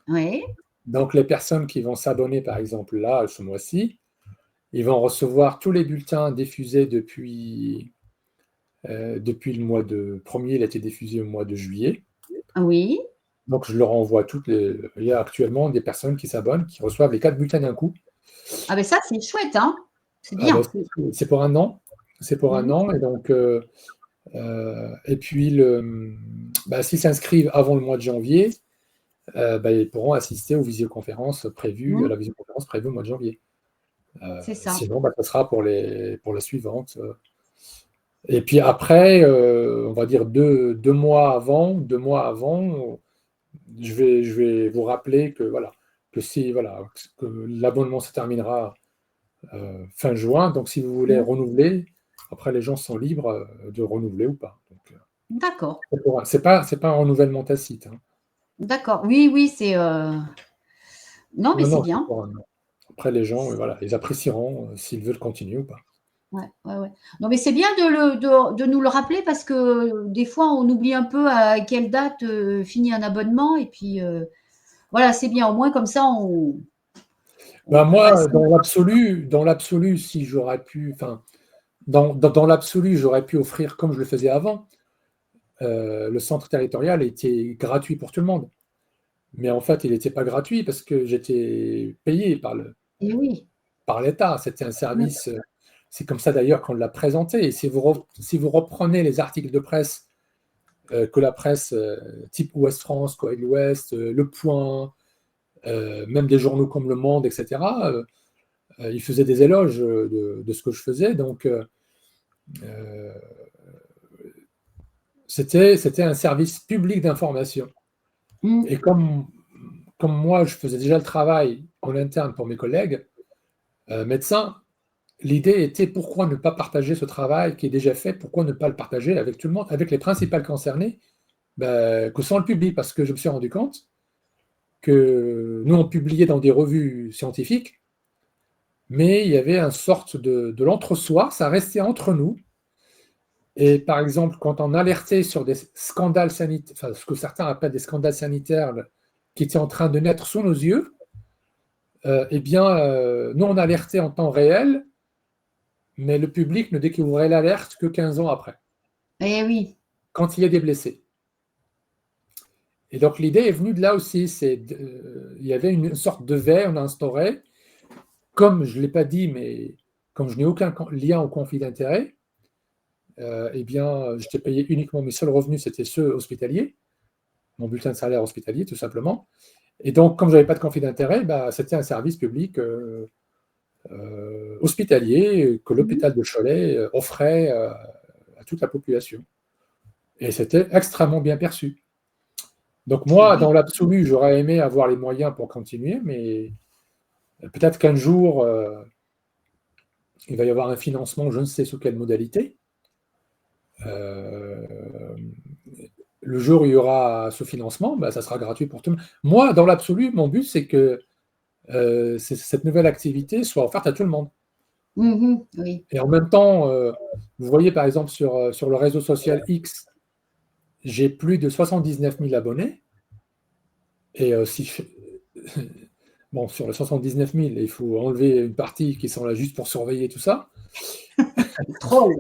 ouais, Donc, les personnes qui vont s'abonner, par exemple, là, ce mois-ci, ils vont recevoir tous les bulletins diffusés depuis le mois de premier, il a été diffusé au mois de juillet. oui. Donc, je leur envoie il y a actuellement des personnes qui s'abonnent, qui reçoivent les 4 bulletins d'un coup. Ah ben ça, c'est chouette, hein? C'est Ah ben, bien. c'est pour un an. C'est pour un Mhm. an. Et donc, et puis, s'ils s'inscrivent avant le mois de janvier, ils pourront assister à la visioconférence prévue Mhm. au mois de janvier. C'est ça. Sinon, ça sera pour la suivante. Et puis après, on va dire 2 mois avant, je vais vous rappeler que voilà, que l'abonnement se terminera fin juin. Donc si vous voulez Mhm. renouveler, après les gens sont libres de renouveler ou pas. Donc, D'accord. c'est pas un renouvellement tacite, hein. D'accord. Oui, oui, c'est. Non, mais Non, c'est non, c'est bien. pour un an. Après les gens, voilà, ils apprécieront s'ils veulent continuer ou pas. Ouais, ouais, ouais. Non, mais c'est bien de nous le rappeler parce que des fois, on oublie un peu à quelle date finit un abonnement. Et puis, voilà, c'est bien. Au moins, comme ça, on. Ben Bah, moi, dans l'absolu, si j'aurais pu, enfin, dans l'absolu, j'aurais pu offrir comme je le faisais avant. Le centre territorial était gratuit pour tout le monde. Mais en fait, il n'était pas gratuit parce que j'étais payé et oui. par l'État. C'était un Mm. service. C'est comme ça d'ailleurs qu'on l'a présenté. Et si vous reprenez les articles de presse que la presse type Ouest France, Corée de l'Ouest, Le Point, même des journaux comme Le Monde, etc., ils faisaient des éloges de ce que je faisais. Donc, euh, c'était un service public d'information. Mm. Et comme moi, je faisais déjà le travail en interne pour mes collègues médecins, l'idée était pourquoi ne pas partager ce travail qui est déjà fait, pourquoi ne pas le partager avec tout le monde, avec les principaux concernés, ben, que sans le public, parce que je me suis rendu compte que nous, on publiait dans des revues scientifiques, mais il y avait une sorte de l'entre-soi, ça restait entre nous. Et par exemple, quand on alertait sur des scandales sanitaires, enfin, ce que certains appellent des scandales sanitaires qui étaient en train de naître sous nos yeux, eh bien, nous, on alertait en temps réel, mais le public ne découvrait l'alerte que 15 ans après, Eh oui. quand il y a des blessés. Et donc, l'idée est venue de là aussi. Il y avait une sorte de veille, on a instauré, comme je ne l'ai pas dit, mais comme je n'ai aucun lien au conflit d'intérêt, eh bien, j'étais payé uniquement, mes seuls revenus, c'était ceux hospitaliers, mon bulletin de salaire hospitalier, tout simplement. Et donc, comme je n'avais pas de conflit d'intérêt, bah, c'était un service public hospitalier que Mhm. l'hôpital de Cholet offrait à toute la population. Et c'était extrêmement bien perçu. Donc Eh moi, oui. dans l'absolu, j'aurais aimé avoir les moyens pour continuer, mais peut-être qu'un jour, il va y avoir un financement, je ne sais sous quelle modalité. Euh, le jour où il y aura ce financement, bah, ça sera gratuit pour tout le monde. Moi, dans l'absolu, mon but, c'est que cette nouvelle activité soit offerte à tout le monde. Mhm. Oui. Et en même temps, vous voyez par exemple sur le réseau social X, j'ai plus de 79 000 abonnés. Et si bon, sur les 79 000, il faut enlever une partie qui sont là juste pour surveiller tout ça. Troll.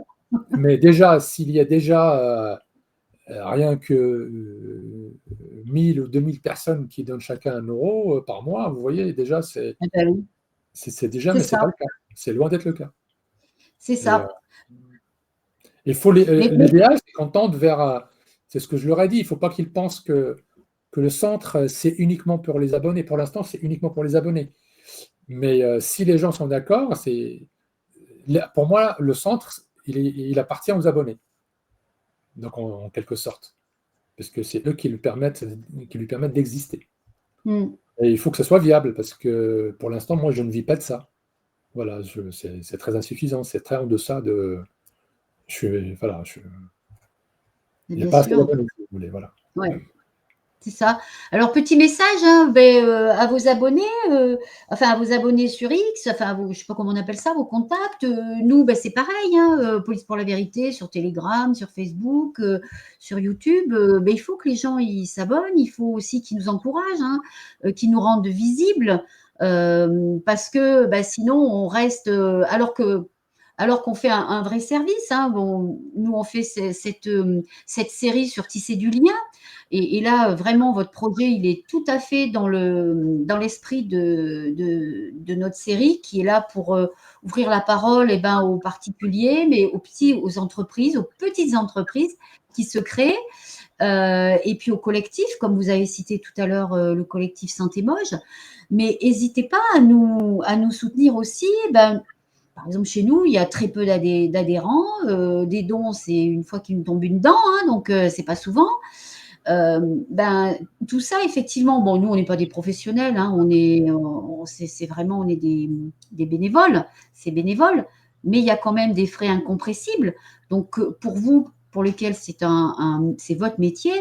Mais déjà, s'il y a déjà rien que 1000 ou 2000 personnes qui donnent chacun 1 euro par mois, vous voyez, déjà, Eh ben oui. c'est déjà, C'est mais c'est pas ça. le cas. C'est loin d'être le cas. C'est Et ça. il faut Mais l'idéal, c'est qu'on tente vers, c'est ce que je leur ai dit, il ne faut pas qu'ils pensent que le centre, c'est uniquement pour les abonnés. Pour l'instant, c'est uniquement pour les abonnés. Mais si les gens sont d'accord, pour moi, le centre, il appartient aux abonnés. Donc, en quelque sorte. Parce que c'est eux qui lui permettent d'exister. mm. Et il faut que ça soit viable, parce que pour l'instant, moi, je ne vis pas de ça. Voilà, c'est très insuffisant, c'est très en deçà de. Voilà, il n'y a Bien pas assez sûr. d'abonnés, si vous voulez. Voilà. Ouais. C'est ça. Alors, petit message hein, à vos abonnés, enfin à vos abonnés sur X, enfin, je ne sais pas comment on appelle ça, vos contacts. Nous, ben, c'est pareil, hein, Police pour la vérité, sur Telegram, sur Facebook, sur YouTube. Ben, il faut que les gens ils s'abonnent, il faut aussi qu'ils nous encouragent, hein, qu'ils nous rendent visibles, parce que ben, sinon, on reste, alors qu'on fait un vrai service. Hein, bon, nous, on fait cette série sur Tisser du lien. Et là, vraiment, votre projet, il est tout à fait dans l'esprit de notre série qui est là pour ouvrir la parole eh ben, aux particuliers, mais aux entreprises, aux petites entreprises qui se créent, et puis aux collectifs, comme vous avez cité tout à l'heure le collectif Saint-Émoge. Mais n'hésitez pas à nous soutenir aussi. Ben, par exemple, chez nous, il y a très peu d'adhérents. Des dons, c'est une fois qu'il nous tombe une dent, hein, donc c'est pas souvent. Ben, tout ça, effectivement, bon, nous, on n'est pas des professionnels, hein, c'est vraiment, on est des bénévoles, c'est bénévole, mais il y a quand même des frais incompressibles. Donc, pour vous, pour lesquels c'est votre métier,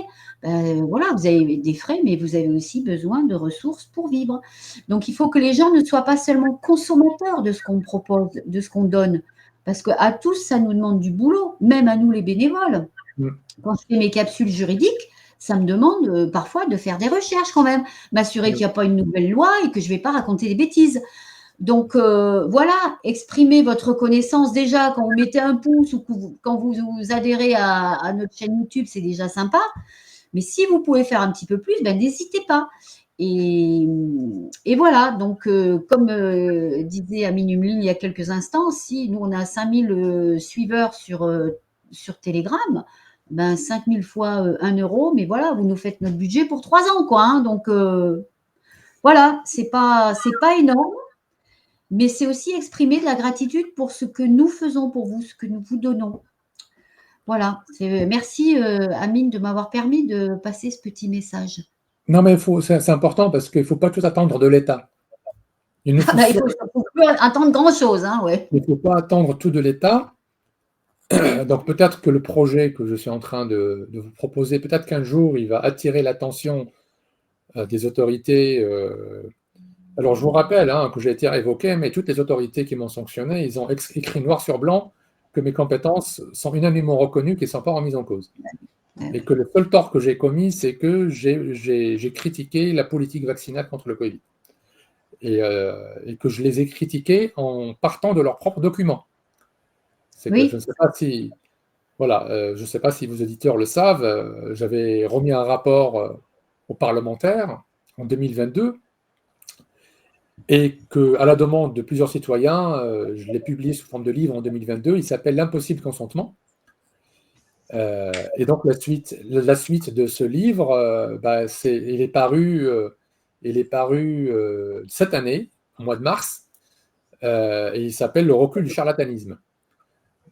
ben, voilà, vous avez des frais, mais vous avez aussi besoin de ressources pour vivre. Donc, il faut que les gens ne soient pas seulement consommateurs de ce qu'on propose, de ce qu'on donne, parce qu'à tous, ça nous demande du boulot, même à nous, les bénévoles. Mm. Quand je fais mes capsules juridiques, ça me demande parfois de faire des recherches quand même, m'assurer qu'il n'y a pas une nouvelle loi et que je ne vais pas raconter des bêtises. Donc, voilà, exprimez votre reconnaissance déjà quand vous mettez un pouce ou quand vous adhérez à notre chaîne YouTube, c'est déjà sympa. Mais si vous pouvez faire un petit peu plus, ben, n'hésitez pas. Et voilà, donc comme disait Amine Umline il y a quelques instants, si nous on a 5000 suiveurs sur Telegram, ben 5000 fois 1 euro, mais voilà, vous nous faites notre budget pour 3 ans, quoi. Hein, donc voilà, c'est pas énorme, mais c'est aussi exprimer de la gratitude pour ce que nous faisons pour vous, ce que nous vous donnons. Voilà, merci Amine de m'avoir permis de passer ce petit message. Non, mais c'est important parce qu'il ne faut pas tout attendre de l'État. Il ne Ah faut, bah, il faut plus attendre grand-chose, hein, ouais. il faut pas attendre tout de l'État. Donc peut-être que le projet que je suis en train de vous proposer, peut-être qu'un jour, il va attirer l'attention des autorités. Alors je vous rappelle hein, que j'ai été révoqué, mais toutes les autorités qui m'ont sanctionné, ils ont écrit noir sur blanc que mes compétences sont unanimement reconnues, qu'elles ne sont pas remises en cause. Et que le seul tort que j'ai commis, c'est que j'ai critiqué la politique vaccinale contre le Covid. Et que je les ai critiqués en partant de leurs propres documents. C'est que Oui. je ne sais pas si, voilà, je ne sais pas si vos auditeurs le savent, j'avais remis un rapport aux parlementaires en 2022 et qu'à la demande de plusieurs citoyens, je l'ai publié sous forme de livre en 2022, il s'appelle L'impossible consentement. Et donc la suite de ce livre, il est paru cette année, au mois de mars, et il s'appelle Le recul du charlatanisme.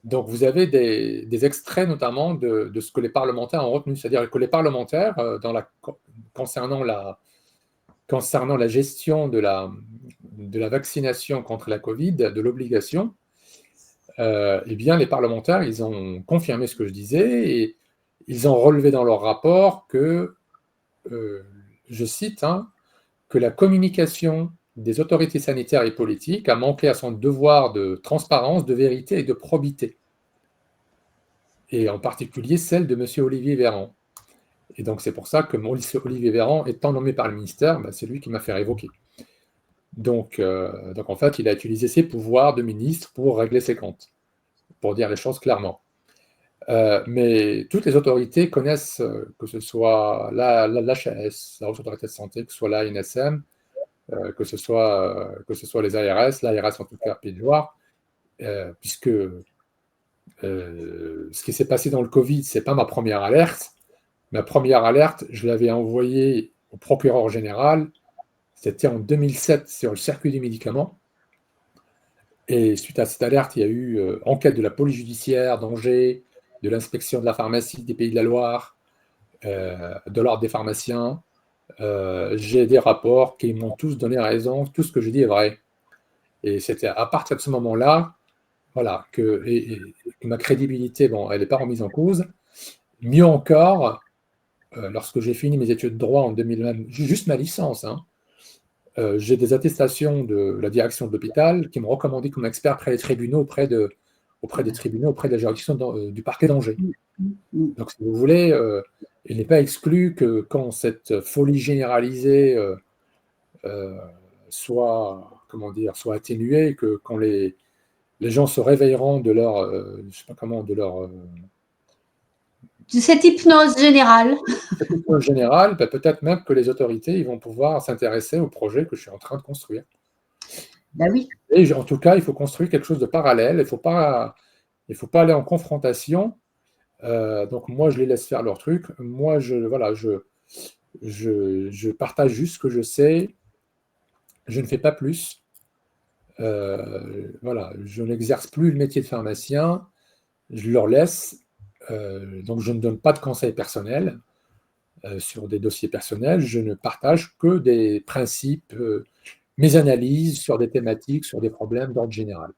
Donc vous avez des extraits notamment de ce que les parlementaires ont retenu, c'est-à-dire que les parlementaires, concernant la gestion de la vaccination contre la Covid, de l'obligation, eh bien les parlementaires, ils ont confirmé ce que je disais et ils ont relevé dans leur rapport que, je cite, hein, que la communication des autorités sanitaires et politiques a manqué à son devoir de transparence, de vérité et de probité. Et en particulier celle de M. Olivier Véran. Et donc c'est pour ça que Olivier Véran, étant nommé par le ministère, c'est lui qui m'a fait révoquer. Donc en fait, il a utilisé ses pouvoirs de ministre pour régler ses comptes, pour dire les choses clairement. Mais toutes les autorités connaissent, que ce soit l'HAS, la Haute Autorité de Santé, que ce soit l'ANSM, que ce soit les ARS, l'ARS en tout cas, Pays de Loire, puisque ce qui s'est passé dans le Covid, ce n'est pas ma première alerte. Ma première alerte, je l'avais envoyée au procureur général, c'était en 2007 sur le circuit du médicament. Et suite à cette alerte, il y a eu enquête de la police judiciaire d'Angers, de l'inspection de la pharmacie des Pays de la Loire, de l'ordre des pharmaciens. J'ai des rapports qui m'ont tous donné raison, tout ce que je dis est vrai. Et c'était à partir de ce moment-là, voilà, que ma crédibilité, bon, elle n'est pas remise en cause. Mieux encore, lorsque j'ai fini mes études de droit en 2020, juste ma licence, hein, j'ai des attestations de la direction de l'hôpital qui m'ont recommandé comme expert auprès des tribunaux, auprès de la juridiction du parquet d'Angers. Donc, si vous voulez, il n'est pas exclu que quand cette folie généralisée soit atténuée, que quand les gens se réveilleront de leur, je sais pas comment, de leur Cette hypnose générale. général, peut-être même que les autorités ils vont pouvoir s'intéresser au projet que je suis en train de construire. Ben oui. Et en tout cas, il faut construire quelque chose de parallèle. Il ne faut pas aller en confrontation. Donc moi, je les laisse faire leur truc. Moi, je partage juste ce que je sais. Je ne fais pas plus. Voilà, je n'exerce plus le métier de pharmacien. Je leur laisse. Donc je ne donne pas de conseils personnels sur des dossiers personnels. Je ne partage que des principes, mes analyses sur des thématiques, sur des problèmes d'ordre général.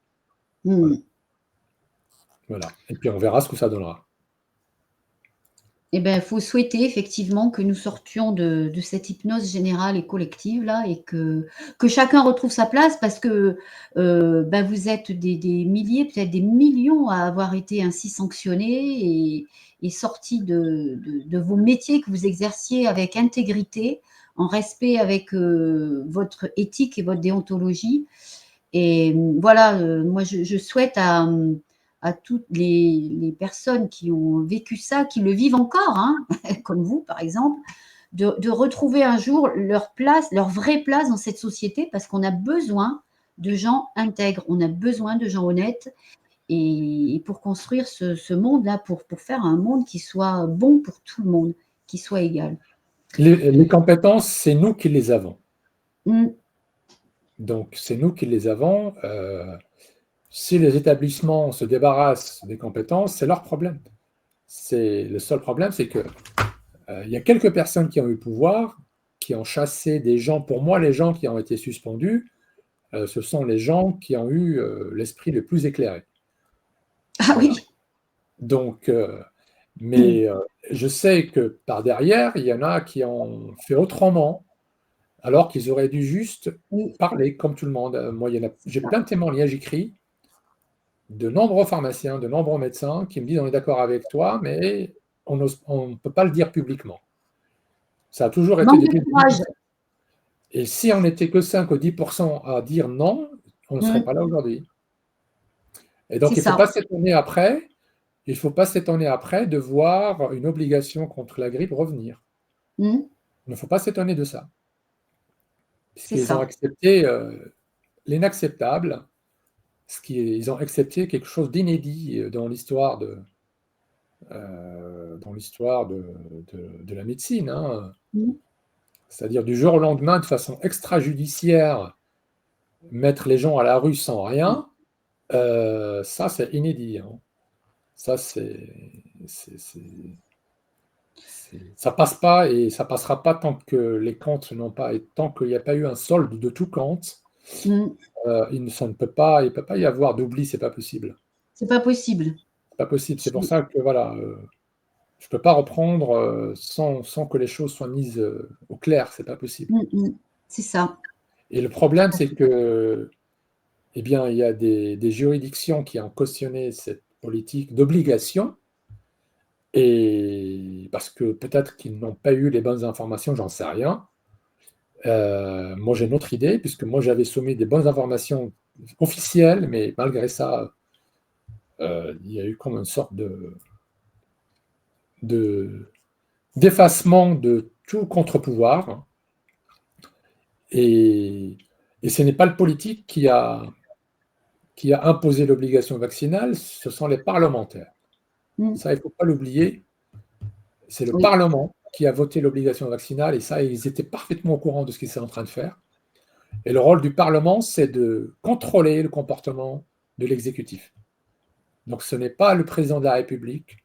Voilà. Voilà. Et puis on verra ce que ça donnera. Eh bien, il faut souhaiter effectivement que nous sortions de cette hypnose générale et collective là, et que chacun retrouve sa place, parce que vous êtes des milliers, peut-être des millions à avoir été ainsi sanctionnés et sortis de vos métiers que vous exerciez avec intégrité, en respect avec votre éthique et votre déontologie. Et voilà, moi, je souhaite à toutes les personnes qui ont vécu ça, qui le vivent encore, hein, comme vous, par exemple, de retrouver un jour leur place, leur vraie place dans cette société, parce qu'on a besoin de gens intègres, on a besoin de gens honnêtes, et pour construire ce monde-là, pour faire un monde qui soit bon pour tout le monde, qui soit égal. Les compétences, c'est nous qui les avons. Mm. Donc, c'est nous qui les avons. Si les établissements se débarrassent des compétences, c'est leur problème. Le seul problème, c'est que il y a quelques personnes qui ont eu le pouvoir, qui ont chassé des gens. Pour moi, les gens qui ont été suspendus, ce sont les gens qui ont eu l'esprit le plus éclairé. Ah Voilà. oui. Donc, mais je sais que par derrière, il y en a qui ont fait autrement, alors qu'ils auraient dû juste Oui, parler comme tout le monde. Moi, c'est j'ai ça. plein de témoignages écrits de nombreux pharmaciens, de nombreux médecins qui me disent on est d'accord avec toi, mais on ne peut pas le dire publiquement. Ça a toujours été Manque de depuis le début comme courage. ça. Et si on n'était que 5 ou 10% à dire non, on ne serait Mm. pas là aujourd'hui. Et C'est donc, ça. il ne faut pas s'étonner après de voir une obligation contre la grippe revenir. Mm. Il ne faut pas s'étonner de ça. C'est Puisqu'ils ont ça. accepté l'inacceptable, ils ont accepté quelque chose d'inédit dans l'histoire de la médecine. Hein. Mm. C'est-à-dire du jour au lendemain, de façon extrajudiciaire, mettre les gens à la rue sans rien, ça c'est inédit. Hein. Ça, ça passe pas et ça passera pas tant que les comptes n'ont pas, et tant qu'il n'y a pas eu un solde de tout compte, Mm. il ne peut pas y avoir d'oubli, c'est pas possible. C'est pas possible. C'est pas possible. C'est pour C'est- ça que voilà, je peux pas reprendre sans que les choses soient mises au clair, c'est pas possible. Mm, mm. C'est ça. Et le problème, c'est que, eh bien, il y a des juridictions qui ont cautionné cette politique d'obligation. Et parce que peut-être qu'ils n'ont pas eu les bonnes informations, j'en sais rien. Moi, j'ai une autre idée, puisque moi, j'avais soumis des bonnes informations officielles, mais malgré ça, il y a eu comme une sorte de- d'effacement de tout contre-pouvoir. Et, et ce n'est pas le politique qui a imposé l'obligation vaccinale, ce sont les parlementaires. Mm. Ça, il ne faut pas l'oublier. C'est le Oui, Parlement qui a voté l'obligation vaccinale, et ça, ils étaient parfaitement au courant de ce qu'ils étaient en train de faire. Et le rôle du Parlement, c'est de contrôler le comportement de l'exécutif. Donc ce n'est pas le président de la République,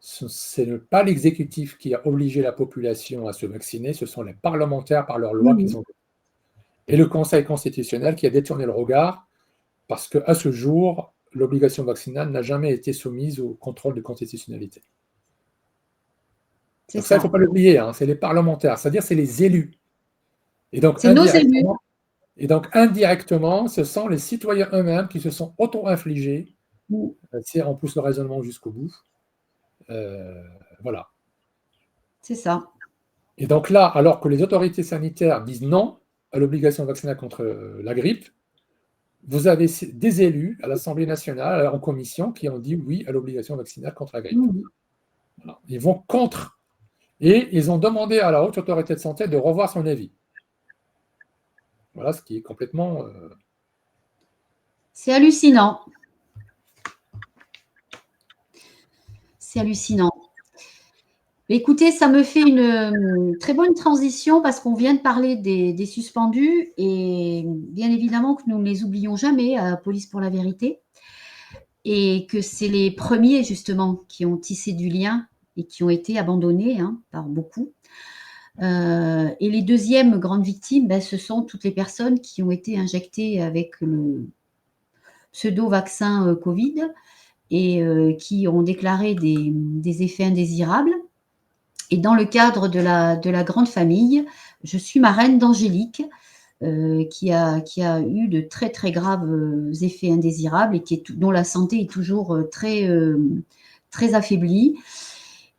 ce n'est pas l'exécutif qui a obligé la population à se vacciner, ce sont les parlementaires par leurs lois oui, qu'ils ont. Et le Conseil constitutionnel qui a détourné le regard, parce qu'à ce jour, l'obligation vaccinale n'a jamais été soumise au contrôle de constitutionnalité. c'est Donc ça, il ne faut ça. pas l'oublier, hein, c'est les parlementaires, c'est-à-dire c'est les élus. Et donc, C'est nos élus. indirectement, ce sont les citoyens eux-mêmes qui se sont auto-infligés, Mm. si on pousse le raisonnement jusqu'au bout. Euh, voilà. C'est ça. Et donc là, alors que les autorités sanitaires disent non à l'obligation vaccinale contre la grippe, vous avez des élus à l'Assemblée nationale, en commission, qui ont dit oui à l'obligation vaccinale contre la grippe. Mm. Voilà. Ils vont contre. Et ils ont demandé à la Haute Autorité de Santé de revoir son avis. Voilà ce qui est complètement... C'est hallucinant. C'est hallucinant. Écoutez, ça me fait une très bonne transition parce qu'on vient de parler des suspendus et bien évidemment que nous ne les oublions jamais à Police pour la vérité et que c'est les premiers justement qui ont tissé du lien et qui ont été abandonnés par beaucoup. Et les deuxièmes grandes victimes, ce sont toutes les personnes qui ont été injectées avec le pseudo-vaccin Covid et qui ont déclaré des effets indésirables. Et dans le cadre de la grande famille, je suis marraine d'Angélique, qui a eu de très très graves effets indésirables et dont la santé est toujours très affaiblie.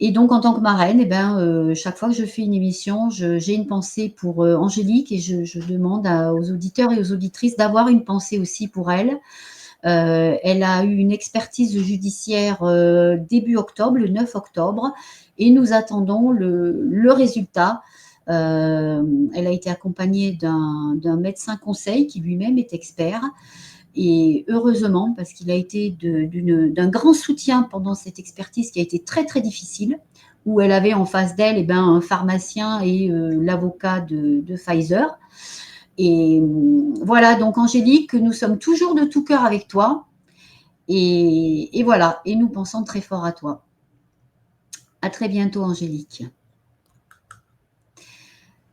Et donc en tant que marraine, eh ben, chaque fois que je fais une émission, j'ai une pensée pour, Angélique et je demande aux auditeurs et aux auditrices d'avoir une pensée aussi pour elle. Elle a eu une expertise judiciaire, début octobre, le 9 octobre, et nous attendons le résultat. Elle a été accompagnée d'un médecin conseil qui lui-même est expert. Et heureusement, parce qu'il a été d'un grand soutien pendant cette expertise qui a été très très difficile, où elle avait en face d'elle un pharmacien et l'avocat de Pfizer. Et voilà, donc Angélique, nous sommes toujours de tout cœur avec toi. Et voilà, et nous pensons très fort à toi. À très bientôt, Angélique.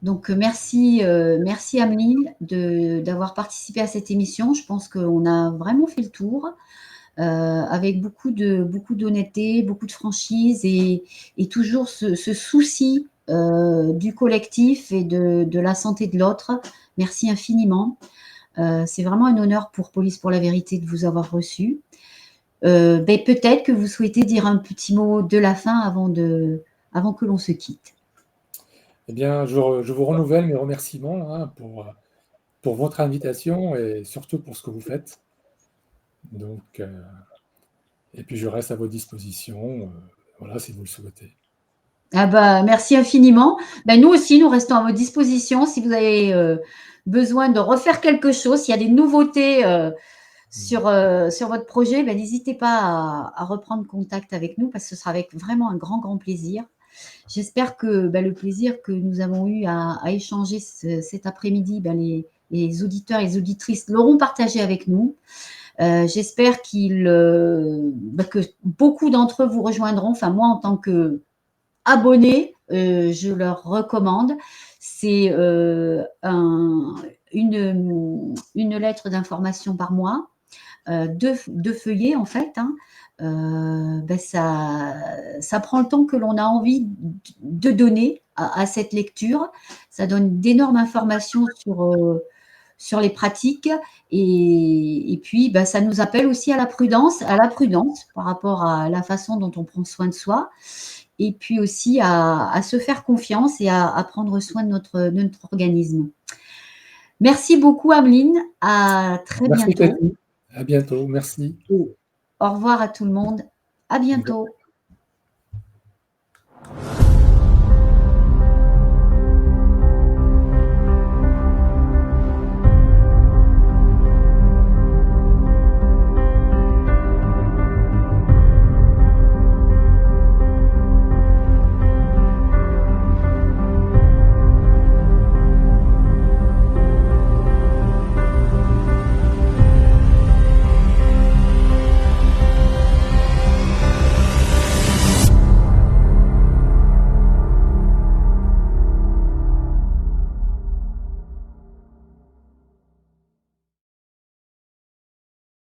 Donc merci, merci Ameline d'avoir participé à cette émission. Je pense qu'on a vraiment fait le tour. Avec beaucoup d'honnêteté, beaucoup de franchise et toujours ce souci du collectif et de la santé de l'autre. Merci infiniment. C'est vraiment un honneur pour Police pour la vérité de vous avoir reçu. Peut-être que vous souhaitez dire un petit mot de la fin avant que l'on se quitte. Eh bien, je vous renouvelle mes remerciements hein, pour votre invitation et surtout pour ce que vous faites. Donc, et puis je reste à votre disposition, voilà, si vous le souhaitez. Ah bah, merci infiniment. Nous aussi, nous restons à votre disposition si vous avez besoin de refaire quelque chose, s'il y a des nouveautés sur votre projet, n'hésitez pas à reprendre contact avec nous parce que ce sera avec vraiment un grand plaisir. J'espère que le plaisir que nous avons eu à échanger cet après-midi, les auditeurs et les auditrices l'auront partagé avec nous. J'espère que beaucoup d'entre eux vous rejoindront. Enfin, moi, en tant qu'abonné, je leur recommande. C'est une lettre d'information par mois, deux feuillets en fait. Ça prend le temps que l'on a envie de donner à cette lecture. Ça donne d'énormes informations sur les pratiques et puis ça nous appelle aussi à la prudence par rapport à la façon dont on prend soin de soi et puis aussi à se faire confiance et à prendre soin de notre organisme. Merci beaucoup Ameline, à très Merci bientôt. Cathy, à bientôt, merci. Au revoir à tout le monde, à bientôt.